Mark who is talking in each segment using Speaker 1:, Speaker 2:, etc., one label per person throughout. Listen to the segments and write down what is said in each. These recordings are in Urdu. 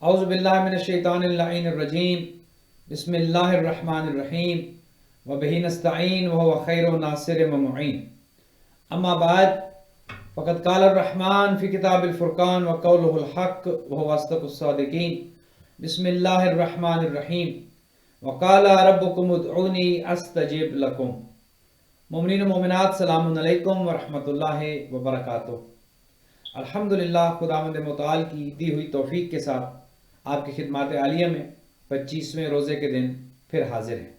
Speaker 1: اعوذ باللہ من الشیطان اللعین الرجیم بسم اللہ الرحمن الرحیم وبہ نستعین وہو خیر ناصر ومعین اما بعد فقد قال الرحمن فی کتاب الفرقان وقولہ الحق وہو اصدق الصادقین بسم اللہ الرحمن الرحیم وقال ربکم ادعونی استجب لکم۔ مومنین و مومنات سلام علیکم ورحمۃ اللہ وبرکاتہ۔ الحمدللہ خداوند متعال کی دی ہوئی توفیق کے ساتھ آپ کی خدمات عالیہ میں 25ویں روزے کے دن پھر حاضر ہیں۔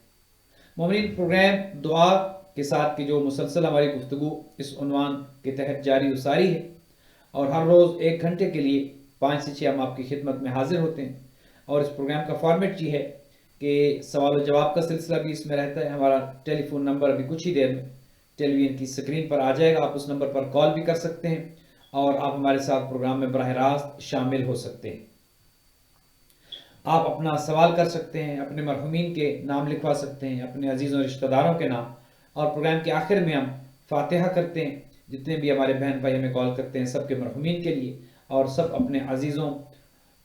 Speaker 1: مومنین، پروگرام دعا کے ساتھ کی جو مسلسل ہماری گفتگو اس عنوان کے تحت جاری و ساری ہے، اور ہر روز 1 گھنٹے کے لیے 5 سے 6 ہم آپ کی خدمت میں حاضر ہوتے ہیں، اور اس پروگرام کا فارمیٹ یہ ہے کہ سوال و جواب کا سلسلہ بھی اس میں رہتا ہے۔ ہمارا ٹیلی فون نمبر ابھی کچھ ہی دیر میں ٹیلی ویژن کی سکرین پر آ جائے گا، آپ اس نمبر پر کال بھی کر سکتے ہیں اور آپ ہمارے ساتھ پروگرام میں براہ راست شامل ہو سکتے ہیں۔ آپ اپنا سوال کر سکتے ہیں، اپنے مرحومین کے نام لکھوا سکتے ہیں، اپنے عزیزوں رشتہ داروں کے نام، اور پروگرام کے آخر میں ہم فاتحہ کرتے ہیں۔ جتنے بھی ہمارے بہن بھائی ہمیں کال کرتے ہیں سب کے مرحومین کے لیے، اور سب اپنے عزیزوں،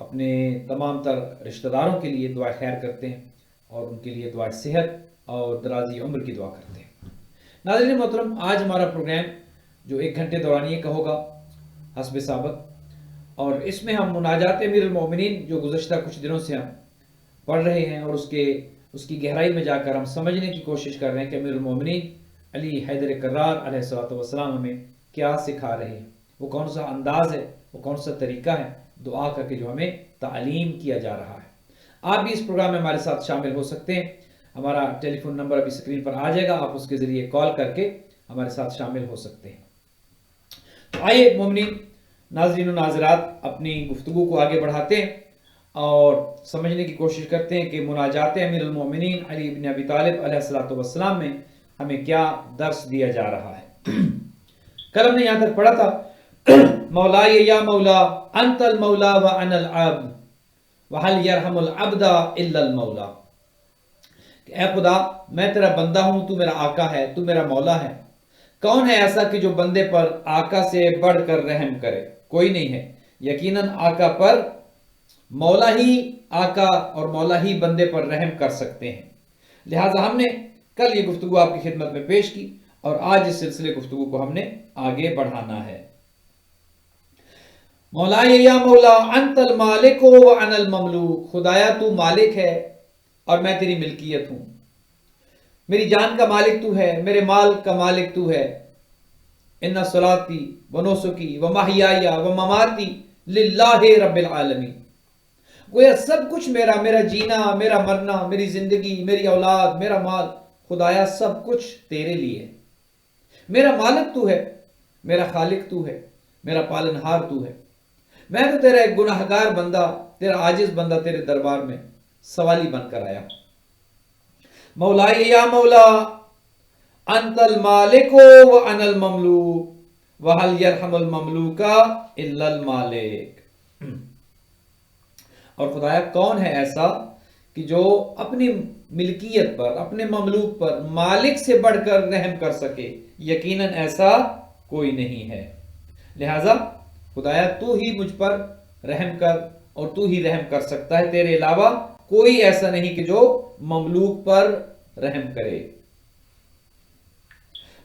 Speaker 1: اپنے تمام تر رشتہ داروں کے لیے دعا خیر کرتے ہیں، اور ان کے لیے دعا صحت اور درازی عمر کی دعا کرتے ہیں۔ ناظرین محترم، آج ہمارا پروگرام جو 1 گھنٹے دورانیے کا ہوگا حسب سابق، اور اس میں ہم مناجات امیر المومنین جو گزشتہ کچھ دنوں سے ہم پڑھ رہے ہیں، اور اس کی گہرائی میں جا کر ہم سمجھنے کی کوشش کر رہے ہیں کہ امیر المومنین علی حیدر کرار علیہ السلام ہمیں کیا سکھا رہے ہیں، وہ کون سا انداز ہے، وہ کون سا طریقہ ہے دعا کا کہ جو ہمیں تعلیم کیا جا رہا ہے۔ آپ بھی اس پروگرام میں ہمارے ساتھ شامل ہو سکتے ہیں۔ ہمارا ٹیلی فون نمبر ابھی سکرین پر آ جائے گا، آپ اس کے ذریعے کال کر کے ہمارے ساتھ شامل ہو سکتے ہیں۔ تو آئیے مومنین، ناظرین و ناظرات، اپنی گفتگو کو آگے بڑھاتے ہیں اور سمجھنے کی کوشش کرتے ہیں کہ مناجات امیر المومنین علی بن ابی طالب علیہ السلام میں ہمیں کیا درس دیا جا رہا ہے۔ کل ہم نے یہاں تک پڑھا تھا مولائی یا مولا انت المولا وانا العبد وهل يرحم العبد الا المولا، کہ اے خدا میں تیرا بندہ ہوں، تو میرا آقا ہے، تو میرا مولا ہے، کون ہے ایسا کہ جو بندے پر آقا سے بڑھ کر رحم کرے؟ کوئی نہیں ہے۔ یقیناً آقا پر مولا ہی آقا اور مولا ہی بندے پر رحم کر سکتے ہیں۔ لہٰذا ہم نے کل یہ گفتگو آپ کی خدمت میں پیش کی، اور آج اس سلسلے گفتگو کو ہم نے آگے بڑھانا ہے۔ مولا یا مولا انت المالک وانا المملوک، خدایا تو مالک ہے اور میں تیری ملکیت ہوں، میری جان کا مالک تو ہے، میرے مال کا مالک تو ہے۔ ان صلاتی ونسکی ومحیای ومماتی للہ رب العالمین، گویا سب کچھ میرا جینا، میرا مرنا، میری زندگی، میری اولاد، میرا مال، خدایا سب کچھ تیرے لیے۔ میرا مالک تو ہے، میرا خالق تو ہے، میرا پالنہار تو ہے۔ میں تو تیرا ایک گناہگار بندہ، تیرا عاجز بندہ تیرے دربار میں سوالی بن کر آیا۔ مولائی یا مولا انت المالک وانا المملوک وهل يرحم المملوک الا المالک، اور خدایا کون ہے ایسا کہ جو اپنی ملکیت پر، اپنے مملوک پر مالک سے بڑھ کر رحم کر سکے؟ یقیناً ایسا کوئی نہیں ہے۔ لہٰذا خدایا تو ہی مجھ پر رحم کر، اور تو ہی رحم کر سکتا ہے، تیرے علاوہ کوئی ایسا نہیں کہ جو مملوک پر رحم کرے۔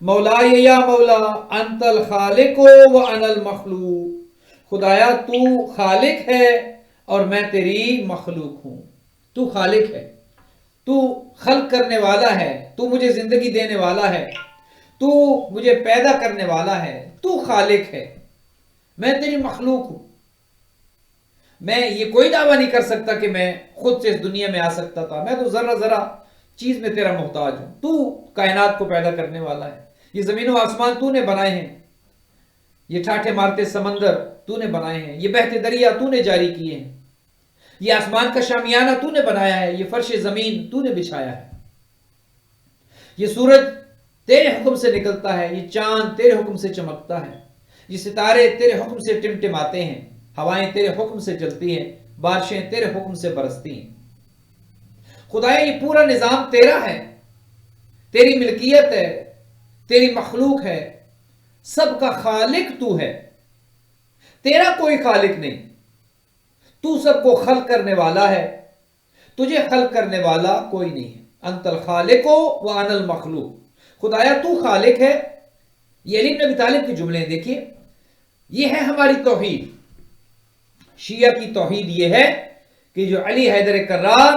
Speaker 1: مولا یا مولا انت الخالق وانا المخلوق، خدایا تو خالق ہے اور میں تیری مخلوق ہوں۔ تو خالق ہے، تو خلق کرنے والا ہے، تو مجھے زندگی دینے والا ہے، تو مجھے پیدا کرنے والا ہے، تو خالق ہے، میں تیری مخلوق ہوں۔ میں یہ کوئی دعویٰ نہیں کر سکتا کہ میں خود سے اس دنیا میں آ سکتا تھا، میں تو ذرہ ذرہ چیز میں تیرا محتاج ہوں۔ تو کائنات کو پیدا کرنے والا ہے، یہ زمین و آسمان تو نے بنائے ہیں، یہ ٹھاٹھے مارتے سمندر تو نے بنائے ہیں، یہ بہتے دریا تو نے جاری کیے ہیں، یہ آسمان کا شامیانہ تو نے بنایا ہے، یہ فرش زمین تو نے بچھایا ہے، یہ سورج تیرے حکم سے نکلتا ہے، یہ چاند تیرے حکم سے چمکتا ہے، یہ ستارے تیرے حکم سے ٹمٹماتے ہیں، ہوائیں تیرے حکم سے چلتی ہیں، بارشیں تیرے حکم سے برستی ہیں۔ خدایا یہ پورا نظام تیرا ہے، تیری ملکیت ہے، تیری مخلوق ہے، سب کا خالق تو ہے، تیرا کوئی خالق نہیں۔ تو سب کو خلق کرنے والا ہے، تجھے خلق کرنے والا کوئی نہیں ہے۔ انت الخالق و انا المخلوق، خدایا تو خالق ہے۔ یہ علی بن ابی طالب کے جملے ہیں، دیکھیے یہ ہے ہماری توحید۔ شیعہ کی توحید یہ ہے کہ جو علی حیدر کرار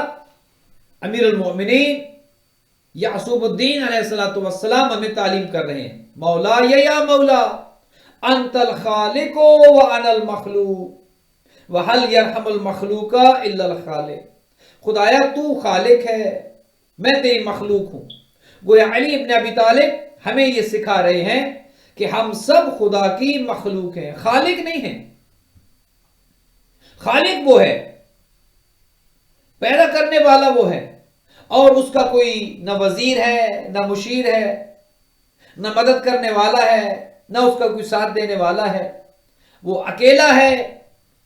Speaker 1: امیر المؤمنین یعصوب الدین علیہ السلام ہمیں تعلیم کر رہے ہیں، مولا یا مولا انت الخالق و انا المخلوق وحل یرحم المخلوق الا الخالق، خدایا تو خالق ہے، میں تیری مخلوق ہوں۔ گویا علی ابن ابی طالب ہمیں یہ سکھا رہے ہیں کہ ہم سب خدا کی مخلوق ہیں، خالق نہیں ہیں۔ خالق وہ ہے، پیدا کرنے والا وہ ہے، اور اس کا کوئی نہ وزیر ہے، نہ مشیر ہے، نہ مدد کرنے والا ہے، نہ اس کا کوئی ساتھ دینے والا ہے۔ وہ اکیلا ہے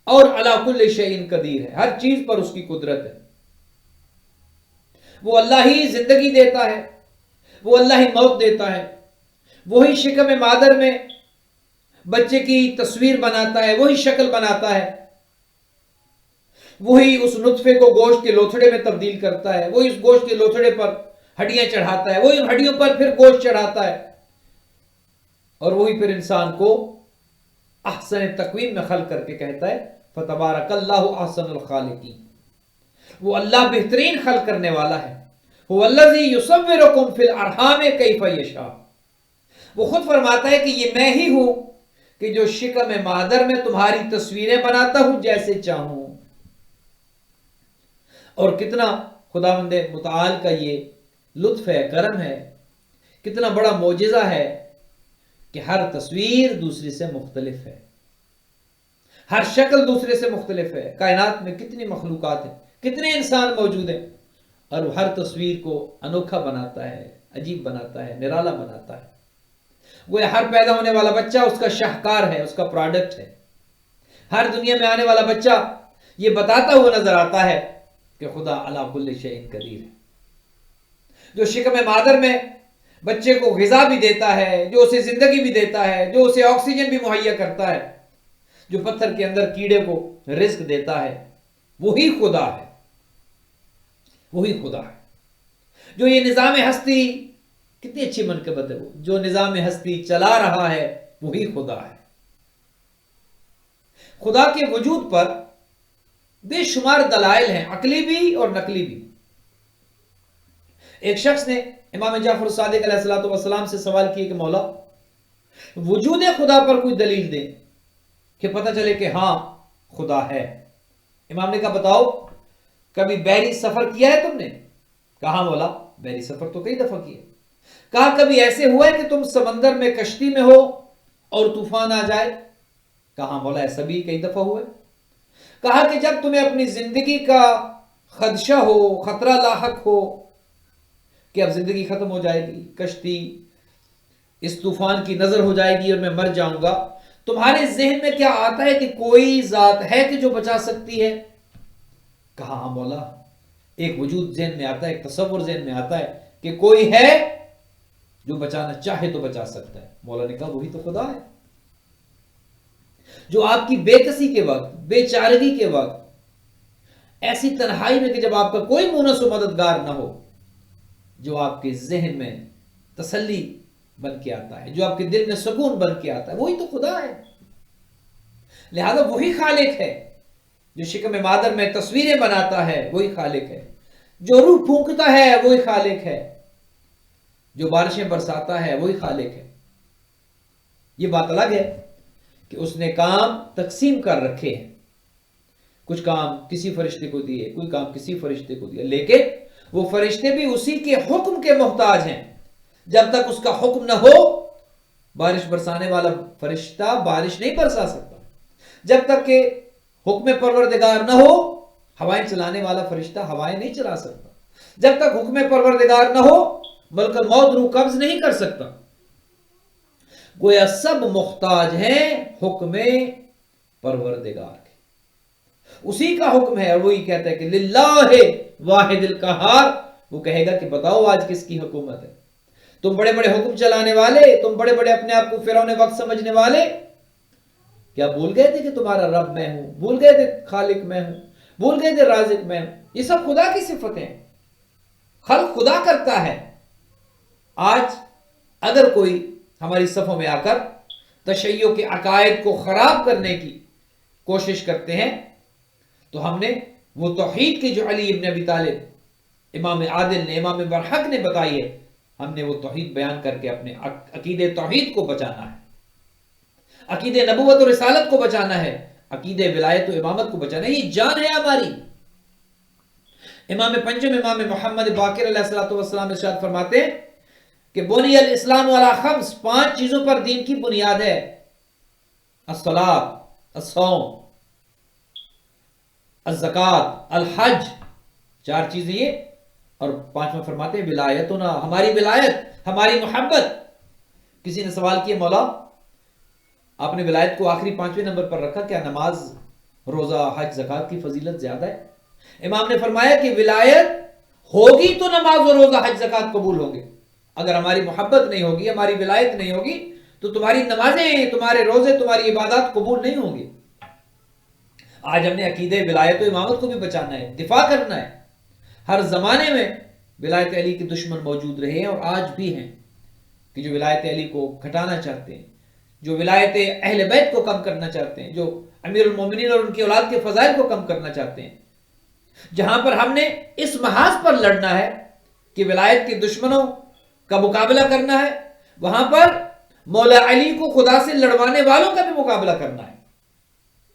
Speaker 1: اور علی کل شیء قدیر ہے، ہر چیز پر اس کی قدرت ہے۔ وہ اللہ ہی زندگی دیتا ہے، وہ اللہ ہی موت دیتا ہے، وہی شکم مادر میں بچے کی تصویر بناتا ہے، وہی شکل بناتا ہے، وہی اس نطفے کو گوشت کے لوتھڑے میں تبدیل کرتا ہے، وہی اس گوشت کے لوتھڑے پر ہڈیاں چڑھاتا ہے، وہی ان ہڈیوں پر پھر گوشت چڑھاتا ہے، اور وہی پھر انسان کو احسن تقویم میں خلق کر کے کہتا ہے فتبارک اللہ احسن الخالقین۔ وہ اللہ بہترین خلق کرنے والا ہے۔ هو الذی یصورکم فی الارحام کیف یشاء، وہ خود فرماتا ہے کہ یہ میں ہی ہوں کہ جو شکم مادر میں تمہاری تصویریں بناتا ہوں جیسے چاہوں۔ اور کتنا خداوند متعال کا یہ لطف ہے، کرم ہے، کتنا بڑا معجزہ ہے کہ ہر تصویر دوسری سے مختلف ہے، ہر شکل دوسرے سے مختلف ہے۔ کائنات میں کتنی مخلوقات ہیں، کتنے انسان موجود ہیں، اور وہ ہر تصویر کو انوکھا بناتا ہے، عجیب بناتا ہے، نرالا بناتا ہے۔ وہ ہر پیدا ہونے والا بچہ اس کا شاہکار ہے، اس کا پروڈکٹ ہے۔ ہر دنیا میں آنے والا بچہ یہ بتاتا ہوا نظر آتا ہے کہ خدا علی کل شیء قدیر ہے۔ جو شکم مادر میں بچے کو غذا بھی دیتا ہے، جو اسے زندگی بھی دیتا ہے، جو اسے آکسیجن بھی مہیا کرتا ہے، جو پتھر کے اندر کیڑے کو رزق دیتا ہے، وہی خدا ہے، وہی خدا ہے۔ جو یہ نظام ہستی، کتنی اچھی منقبت ہے، وہ جو نظام ہستی چلا رہا ہے وہی خدا ہے۔ خدا کے وجود پر بے شمار دلائل ہیں، عقلی بھی اور نقلی بھی۔ ایک شخص نے امام جعفر الصادق علیہ السلام سے سوال کیا کہ مولا وجود خدا پر کوئی دلیل دیں کہ پتہ چلے کہ ہاں خدا ہے۔ امام نے کہا بتاؤ کبھی بحری سفر کیا ہے تم نے؟ کہا مولا بحری سفر تو کئی دفعہ کیا۔ کہا کبھی ایسے ہوا ہے کہ تم سمندر میں کشتی میں ہو اور طوفان آ جائے؟ کہا مولا ایسا بھی کئی دفعہ ہوا ہے۔ کہا کہ جب تمہیں اپنی زندگی کا خدشہ ہو، خطرہ لاحق ہو کہ اب زندگی ختم ہو جائے گی، کشتی اس طوفان کی نظر ہو جائے گی اور میں مر جاؤں گا، تمہارے ذہن میں کیا آتا ہے کہ کوئی ذات ہے کہ جو بچا سکتی ہے؟ کہا ہاں مولا، ایک وجود ذہن میں آتا ہے، ایک تصور ذہن میں آتا ہے کہ کوئی ہے جو بچانا چاہے تو بچا سکتا ہے۔ مولا نے کہا وہی تو خدا ہے، جو آپ کی بے کسی کے وقت، بے چارگی کے وقت، ایسی تنہائی میں کہ جب آپ کا کوئی مونس و مددگار نہ ہو، جو آپ کے ذہن میں تسلی بن کے آتا ہے، جو آپ کے دل میں سکون بن کے آتا ہے، وہی تو خدا ہے۔ لہذا وہی خالق ہے جو شکم مادر میں تصویریں بناتا ہے، وہی خالق ہے۔ جو روح پھونکتا ہے وہی خالق ہے، جو بارشیں برساتا ہے وہی خالق ہے۔ یہ بات الگ ہے کہ اس نے کام تقسیم کر رکھے ہیں، کچھ کام کسی فرشتے کو دیے، کوئی کام کسی فرشتے کو دیا، لیکن وہ فرشتے بھی اسی کے حکم کے محتاج ہیں۔ جب تک اس کا حکم نہ ہو بارش برسانے والا فرشتہ بارش نہیں برسا سکتا، جب تک کہ حکم پروردگار نہ ہو ہوائیں چلانے والا فرشتہ ہوائیں نہیں چلا سکتا، جب تک حکم پروردگار نہ ہو ملک الموت روح قبض نہیں کر سکتا۔ گویا سب محتاج ہیں حکم پروردگار کے، اسی کا حکم ہے، اور وہی کہتا ہے کہ للہ واحد القہار۔ وہ کہے گا کہ بتاؤ آج کس کی حکومت ہے؟ تم بڑے بڑے حکم چلانے والے، تم بڑے بڑے اپنے آپ کو فرعون وقت سمجھنے والے، کیا بھول گئے تھے کہ تمہارا رب میں ہوں؟ بھول گئے تھے خالق میں ہوں؟ بھول گئے تھے رازق میں ہوں؟ یہ سب خدا کی صفتیں ہیں، خلق خدا کرتا ہے۔ آج اگر کوئی ہماری صفوں میں آ کر تشیع کے عقائد کو خراب کرنے کی کوشش کرتے ہیں تو ہم نے وہ توحید کی جو علی ابن ابی طالب امام عادل نے، امام برحق نے بتائی ہے، ہم نے وہ توحید بیان کر کے اپنے عقیدے توحید کو بچانا ہے، عقیدے نبوت و رسالت کو بچانا ہے، عقیدے ولایت و امامت کو بچانا ہے۔ یہ جان ہے ہماری۔ امام پنجم امام محمد باقر علیہ السلام ارشاد فرماتے ہیں کہ بنی الاسلام علی خمس، 5 چیزوں پر دین کی بنیاد ہے، الصلاۃ، الصوم، الزکوٰۃ، الحج، 4 چیزیں یہ، اور 5واں فرماتے ہیں ولایتنا، ہماری ولایت، ہماری محبت۔ کسی نے سوال کیا مولا آپ نے ولایت کو آخری 5ویں نمبر پر رکھا، کیا نماز، روزہ، حج، زکوٰۃ کی فضیلت زیادہ ہے؟ امام نے فرمایا کہ ولایت ہوگی تو نماز و روزہ، حج، زکوٰۃ قبول ہوں گے۔ اگر ہماری محبت نہیں ہوگی، ہماری ولایت نہیں ہوگی تو تمہاری نمازیں، تمہارے روزے، تمہاری عبادات قبول نہیں ہوں گی۔ آج ہم نے عقیدے ولایت و امامت کو بھی بچانا ہے، دفاع کرنا ہے۔ ہر زمانے میں ولایت علی کے دشمن موجود رہے ہیں اور آج بھی ہیں، کہ جو ولایت علی کو گھٹانا چاہتے ہیں، جو ولایت اہل بیت کو کم کرنا چاہتے ہیں، جو امیر المومنین اور ان کی اولاد کے فضائل کو کم کرنا چاہتے ہیں۔ جہاں پر ہم نے اس محاذ پر لڑنا ہے کہ ولایت کے دشمنوں کا مقابلہ کرنا ہے، وہاں پر مولا علی کو خدا سے لڑوانے والوں کا بھی مقابلہ کرنا ہے۔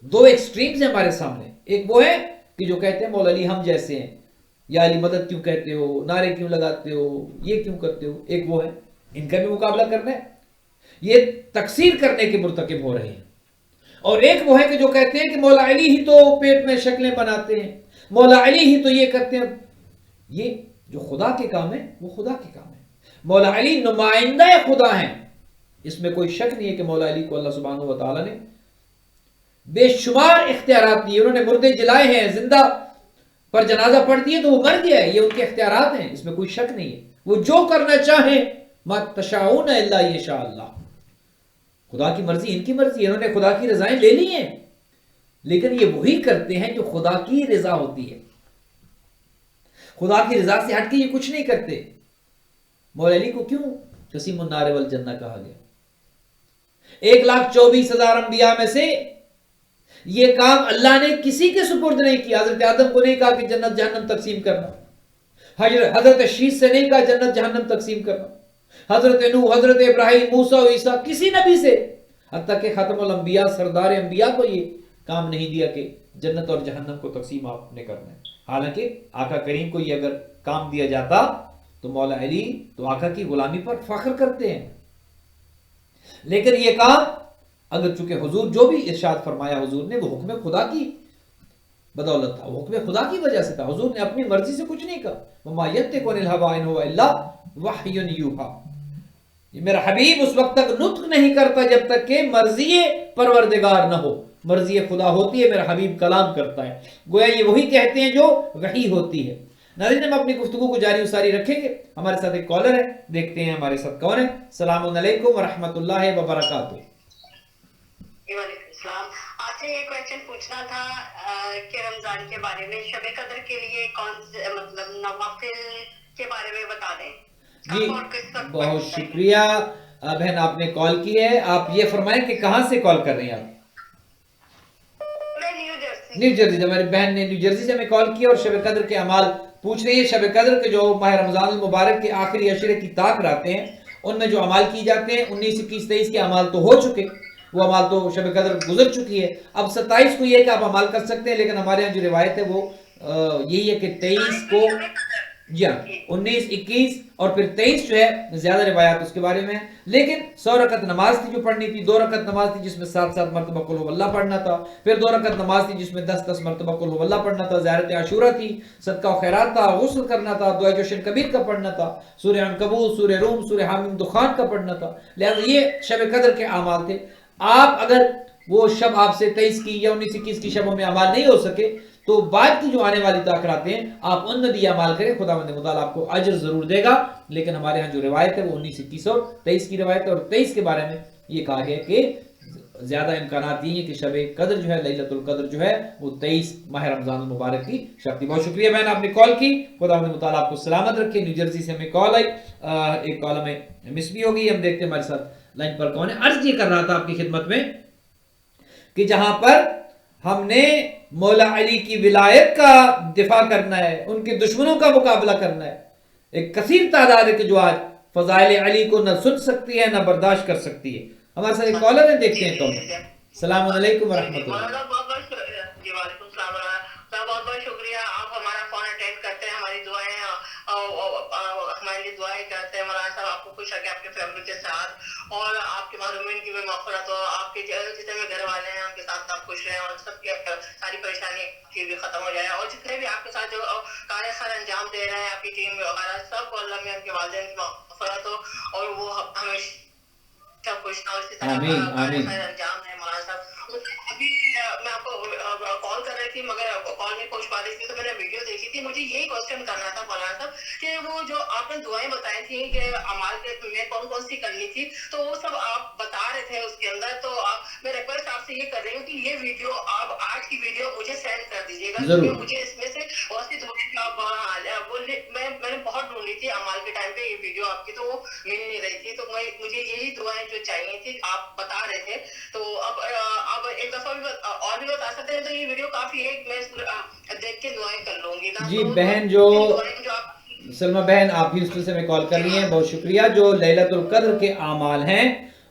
Speaker 1: 2 ایکسٹریمز ہیں ہمارے سامنے، ایک وہ ہے کہ جو کہتے ہیں مولا علی ہم جیسے ہیں، یا علی مدد کیوں کہتے ہو، نعرے کیوں لگاتے ہو، یہ کیوں کرتے ہو، ایک وہ ہے، ان کا بھی مقابلہ کرنا ہے، یہ تکثیر کرنے کے مرتکب ہو رہے ہیں۔ اور ایک وہ ہے کہ جو کہتے ہیں کہ مولا علی ہی تو پیٹ میں شکلیں بناتے ہیں، مولا علی ہی تو یہ کرتے ہیں۔ یہ جو خدا کے کام ہے وہ خدا کے کام ہے، مولا علی نمائندہ خدا ہیں، اس میں کوئی شک نہیں ہے کہ مولا علی کو اللہ سبحانہ و تعالی نے بے شمار اختیارات دیے، انہوں نے مردے جلائے ہیں، زندہ پر جنازہ پڑھ دیے تو وہ مر گیا ہے، یہ ان کے اختیارات ہیں، اس میں کوئی شک نہیں ہے، وہ جو کرنا چاہیں، ما تشاؤون الا یشاء اللہ، خدا کی مرضی، ان کی مرضی، انہوں نے خدا کی رضائیں لے لی ہیں، لیکن یہ وہی کرتے ہیں جو خدا کی رضا ہوتی ہے، خدا کی رضا سے ہٹ کے یہ کچھ نہیں کرتے۔ مولا علی کو کیوں قسیم النار والجنہ کہا گیا؟ 1,24,000 انبیاء میں سے یہ کام اللہ نے کسی کے سپرد نہیں کیا۔ حضرت آدم کو نہیں کہا کہ جنت جہنم تقسیم کرنا، حضرت شیش سے نہیں کہا جنت جہنم تقسیم کرنا، حضرت نوح، حضرت ابراہیم، موسیٰ و عیسیٰ، کسی نبی سے، حتیٰ کہ ختم الانبیاء، سردار انبیاء کو یہ کام نہیں دیا کہ جنت اور جہنم کو تقسیم آپ نے کرنا ہے۔ حالانکہ آقا کریم کو یہ اگر کام دیا جاتا تو مولا علی تو آقا کی غلامی پر فخر کرتے ہیں، لیکن یہ کام اگر چونکہ حضور جو بھی ارشاد فرمایا حضور نے وہ حکم خدا کی بدولت تھا، وہ حکم خدا کی وجہ سے تھا، حضور نے اپنی مرضی سے کچھ نہیں کہا، وَمَا يَنطِقُ عَنِ الْهَوَىٰ إِنْ هُوَ إِلَّا وَحْيٌ يُوحَىٰ، یہ میرا حبیب اس وقت تک نطق نہیں کرتا جب تک کہ مرضی پروردگار نہ ہو، مرضی خدا ہوتی ہے، میرا حبیب کلام کرتا ہے، گویا یہ وہی کہتے ہیں جو وحی ہوتی ہے۔ ناظرین ہم اپنی گفتگو کو جاری و ساری رکھیں گے، ہمارے ساتھ ایک کالر ہے، دیکھتے ہیں ہمارے ساتھ کون ہے۔ السلام علیکم ورحمۃ اللہ وبرکاتہ۔
Speaker 2: وعلیکم السلام۔ آپ سے یہ کویشچن پوچھنا تھا کہ رمضان کے بارے میں، شب قدر کے لیے کون سے مطلب نوافل کے بارے میں بتا دیں
Speaker 1: جی بہت شکریہ بہن، آپ نے کال کی ہے، آپ یہ فرمائیں کہ کہاں سے کال کر رہے ہیں آپ؟
Speaker 2: میں
Speaker 1: نیو جرسی سے، ہماری بہن نے نیو جرسی سے ہمیں کال کی اور شب قدر کے اعمال پوچھ رہی ہے۔ شب قدر کے جو ماہ رمضان المبارک کے آخری عشرے کی طاق رہتے ہیں ان میں جو اعمال کی جاتے ہیں 19، 21، 23 کے اعمال تو ہو چکے، وہ اعمال تو شب قدر گزر چکی ہے، اب 27 کو یہ ہے کہ آپ اعمال کر سکتے ہیں، لیکن ہمارے یہاں جو روایت ہے وہ یہی ہے کہ 23 کو، جی ہاں 19، 21 اور پھر 23 جو ہے زیادہ روایات اس کے بارے میں، لیکن 100 رکعت نماز تھی جو پڑھنی تھی، 2 رکعت نماز تھی جس میں 7 مرتبہ قل هو اللہ پڑھنا تھا، پھر 2 رکعت نماز تھی جس میں 10 مرتبہ قل هو اللہ پڑھنا تھا، زیارت عاشورہ تھی، صدقہ و خیرات تھا، غسل کرنا تھا، دعائے جوشن کبیر کا پڑھنا تھا، سورہ عنکبوت، سورہ روم، سورہ حامیم دخان کا پڑھنا تھا، لہذا یہ شب قدر کے اعمال تھے۔ آپ اگر وہ شب آپ سے 23 کی یا 19، 21 کی شبوں میں اعمال نہیں ہو سکے تو بعد کی جو آنے والی تاخیراتیں ہیں آپ ان میں بھی اعمال کریں، خداوند متعالی آپ کو اجر ضرور دے گا، لیکن ہمارے ہاں جو روایت ہے وہ 19، 21 اور 23 کی روایت ہے، اور 23 کے بارے میں یہ کہا گیا کہ زیادہ امکانات یہ ہیں کہ شب قدر جو ہے، لیلۃ القدر جو ہے وہ 23 ماہ رمضان المبارک کی شب تھی۔ بہت شکریہ بہن، آپ نے کال کی، خدا متعالیٰ آپ کو سلامت رکھے۔ نیو جرسی سے ہمیں کال آئی، ایک کال ہمیں مس بھی ہو گئی، ہم دیکھتے ہیں ہمارے ساتھ لائن پر کون ہے۔ عرض یہ کر رہا تھا آپ کی خدمت میں کہ جہاں پر ہم نے مولا علی کی ولایت کا دفاع کرنا ہے، ان کے دشمنوں کا مقابلہ کرنا ہے، ایک کثیر تعداد ہے کہ جو آج فضائل علی کو نہ سن سکتی ہے نہ برداشت کر سکتی ہے۔ ہمارے ساتھ ایک کالر ہے، دیکھتے ہیں کون ہے۔ السلام علیکم ورحمۃ اللہ۔
Speaker 2: جی وعلیکم السلام بہت بہت شکریہ، آپ ہمارا فون اٹینڈ کرتے ہیں، ہماری دعائیں ہمارے لیے دعائیں کرتے ہیں۔ مولانا صاحب آپ کو خوش رکھے آپ کے فیملی کے ساتھ، اور آپ کے محرومین کی بھی مغفرت ہو، آپ کے جتنے بھی گھر والے ہیں ان کے ساتھ آپ خوش رہیں، اور سب کی ساری پریشانی کی بھی ختم ہو جائے، اور جتنے بھی آپ کے ساتھ جو کار خیر انجام دے رہے ہیں آپ کی ٹیم وغیرہ، سب کو اللہ میں ان کے والدین کی مغفرت ہو، اور وہ ہمیشہ خوش نہ، اور اسی طرح کار خیر انجام ہے۔ مولانا صاحب ابھی میں آپ کو کال کر رہی تھی مگر کال نہیں پہنچ پا رہی تھی، تو میں نے ویڈیو دیکھی تھی، مجھے یہی کوشچن کرنا تھا مولانا صاحب کہ وہ جو آپ نے دعائیں بتائی تھیں کہ اعمال کے میں کون کون سی کرنی تھی، تو وہ سب آپ بتا رہے تھے اس کے اندر، تو میں ریکویسٹ آپ سے یہ کر رہی ہوں کہ یہ ویڈیو آپ آج کی ویڈیو مجھے سینڈ کر دیجیے گا، کیونکہ مجھے اس میں سے بہت سی دعائیں میں نے بہت ڈھونڈی تھی اعمال کے ٹائم پہ یہ ویڈیو آپ کی، تو وہ مل نہیں رہی تھی، تو مجھے یہی دعائیں جو چاہیے تھی آپ بتا رہے تھے، تو اب ایک دفعہ بھی اور بھی بتا سکتے ہیں تو یہ ویڈیو کافی ہے، میں دیکھ کے دعائیں کر لوں گی۔
Speaker 1: جی بہن، جو سلمہ بہن آپ ہیوسٹن سے میں کال کر رہی ہیں، بہت شکریہ۔ جو لیلۃ القدر کے اعمال ہیں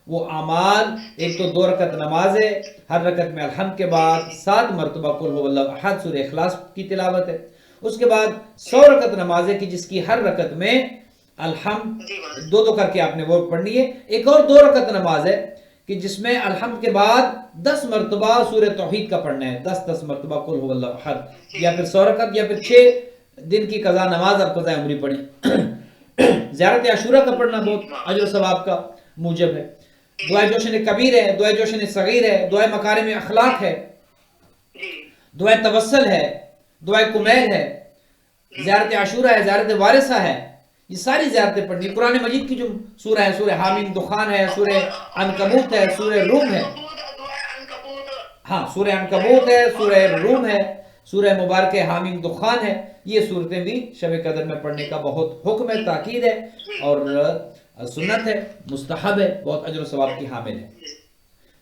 Speaker 1: وہ اعمال ایک تو 2 رکعت نماز ہے، ہر رکعت میں الحمد کے بعد 7 مرتبہ قل هو اللہ احد سورہ اخلاص کی تلاوت ہے، اس کے بعد 100 رکعت نماز ہے کہ جس کی ہر رکعت میں الحمد 2 کر کے آپ نے وہ پڑھنی ہے، ایک اور 2 رکعت نماز ہے کہ جس میں الحمد کے بعد 10 مرتبہ سورہ توحید کا پڑھنا ہے، 10 مرتبہ قل هو اللہ احد، یا پھر 100 رکعت، یا پھر 6 دن کی قضا نماز آپ قضا عمری پڑھیں۔ زیارت عاشورہ کا پڑھنا بہت اجر و ثواب کا موجب ہے۔ دعائے جوشن کبیر ہے، دعائے جوشن صغیر ہے، دعائے مکارم اخلاق ہے، دعائے توسل ہے، دعائے کمیل ہے، زیارت عاشورہ ہے، زیارت وارثہ ہے، یہ ساری زیارتیں پڑھنی۔ قرآن مجید کی جو سورہ ہے، سورہ حامیم دخان ہے، سورہ عنکبوت ہے، سورہ روم ہے، ہاں سورہ عنکبوت ہے، سورہ روم ہے، سورہ مبارک حامیم دخان ہے، یہ صورتیں بھی شب قدر میں پڑھنے کا بہت حکم ہے، تاکید ہے، اور سنت ہے، مستحب ہے، بہت اجر و ثواب کی حامل ہے۔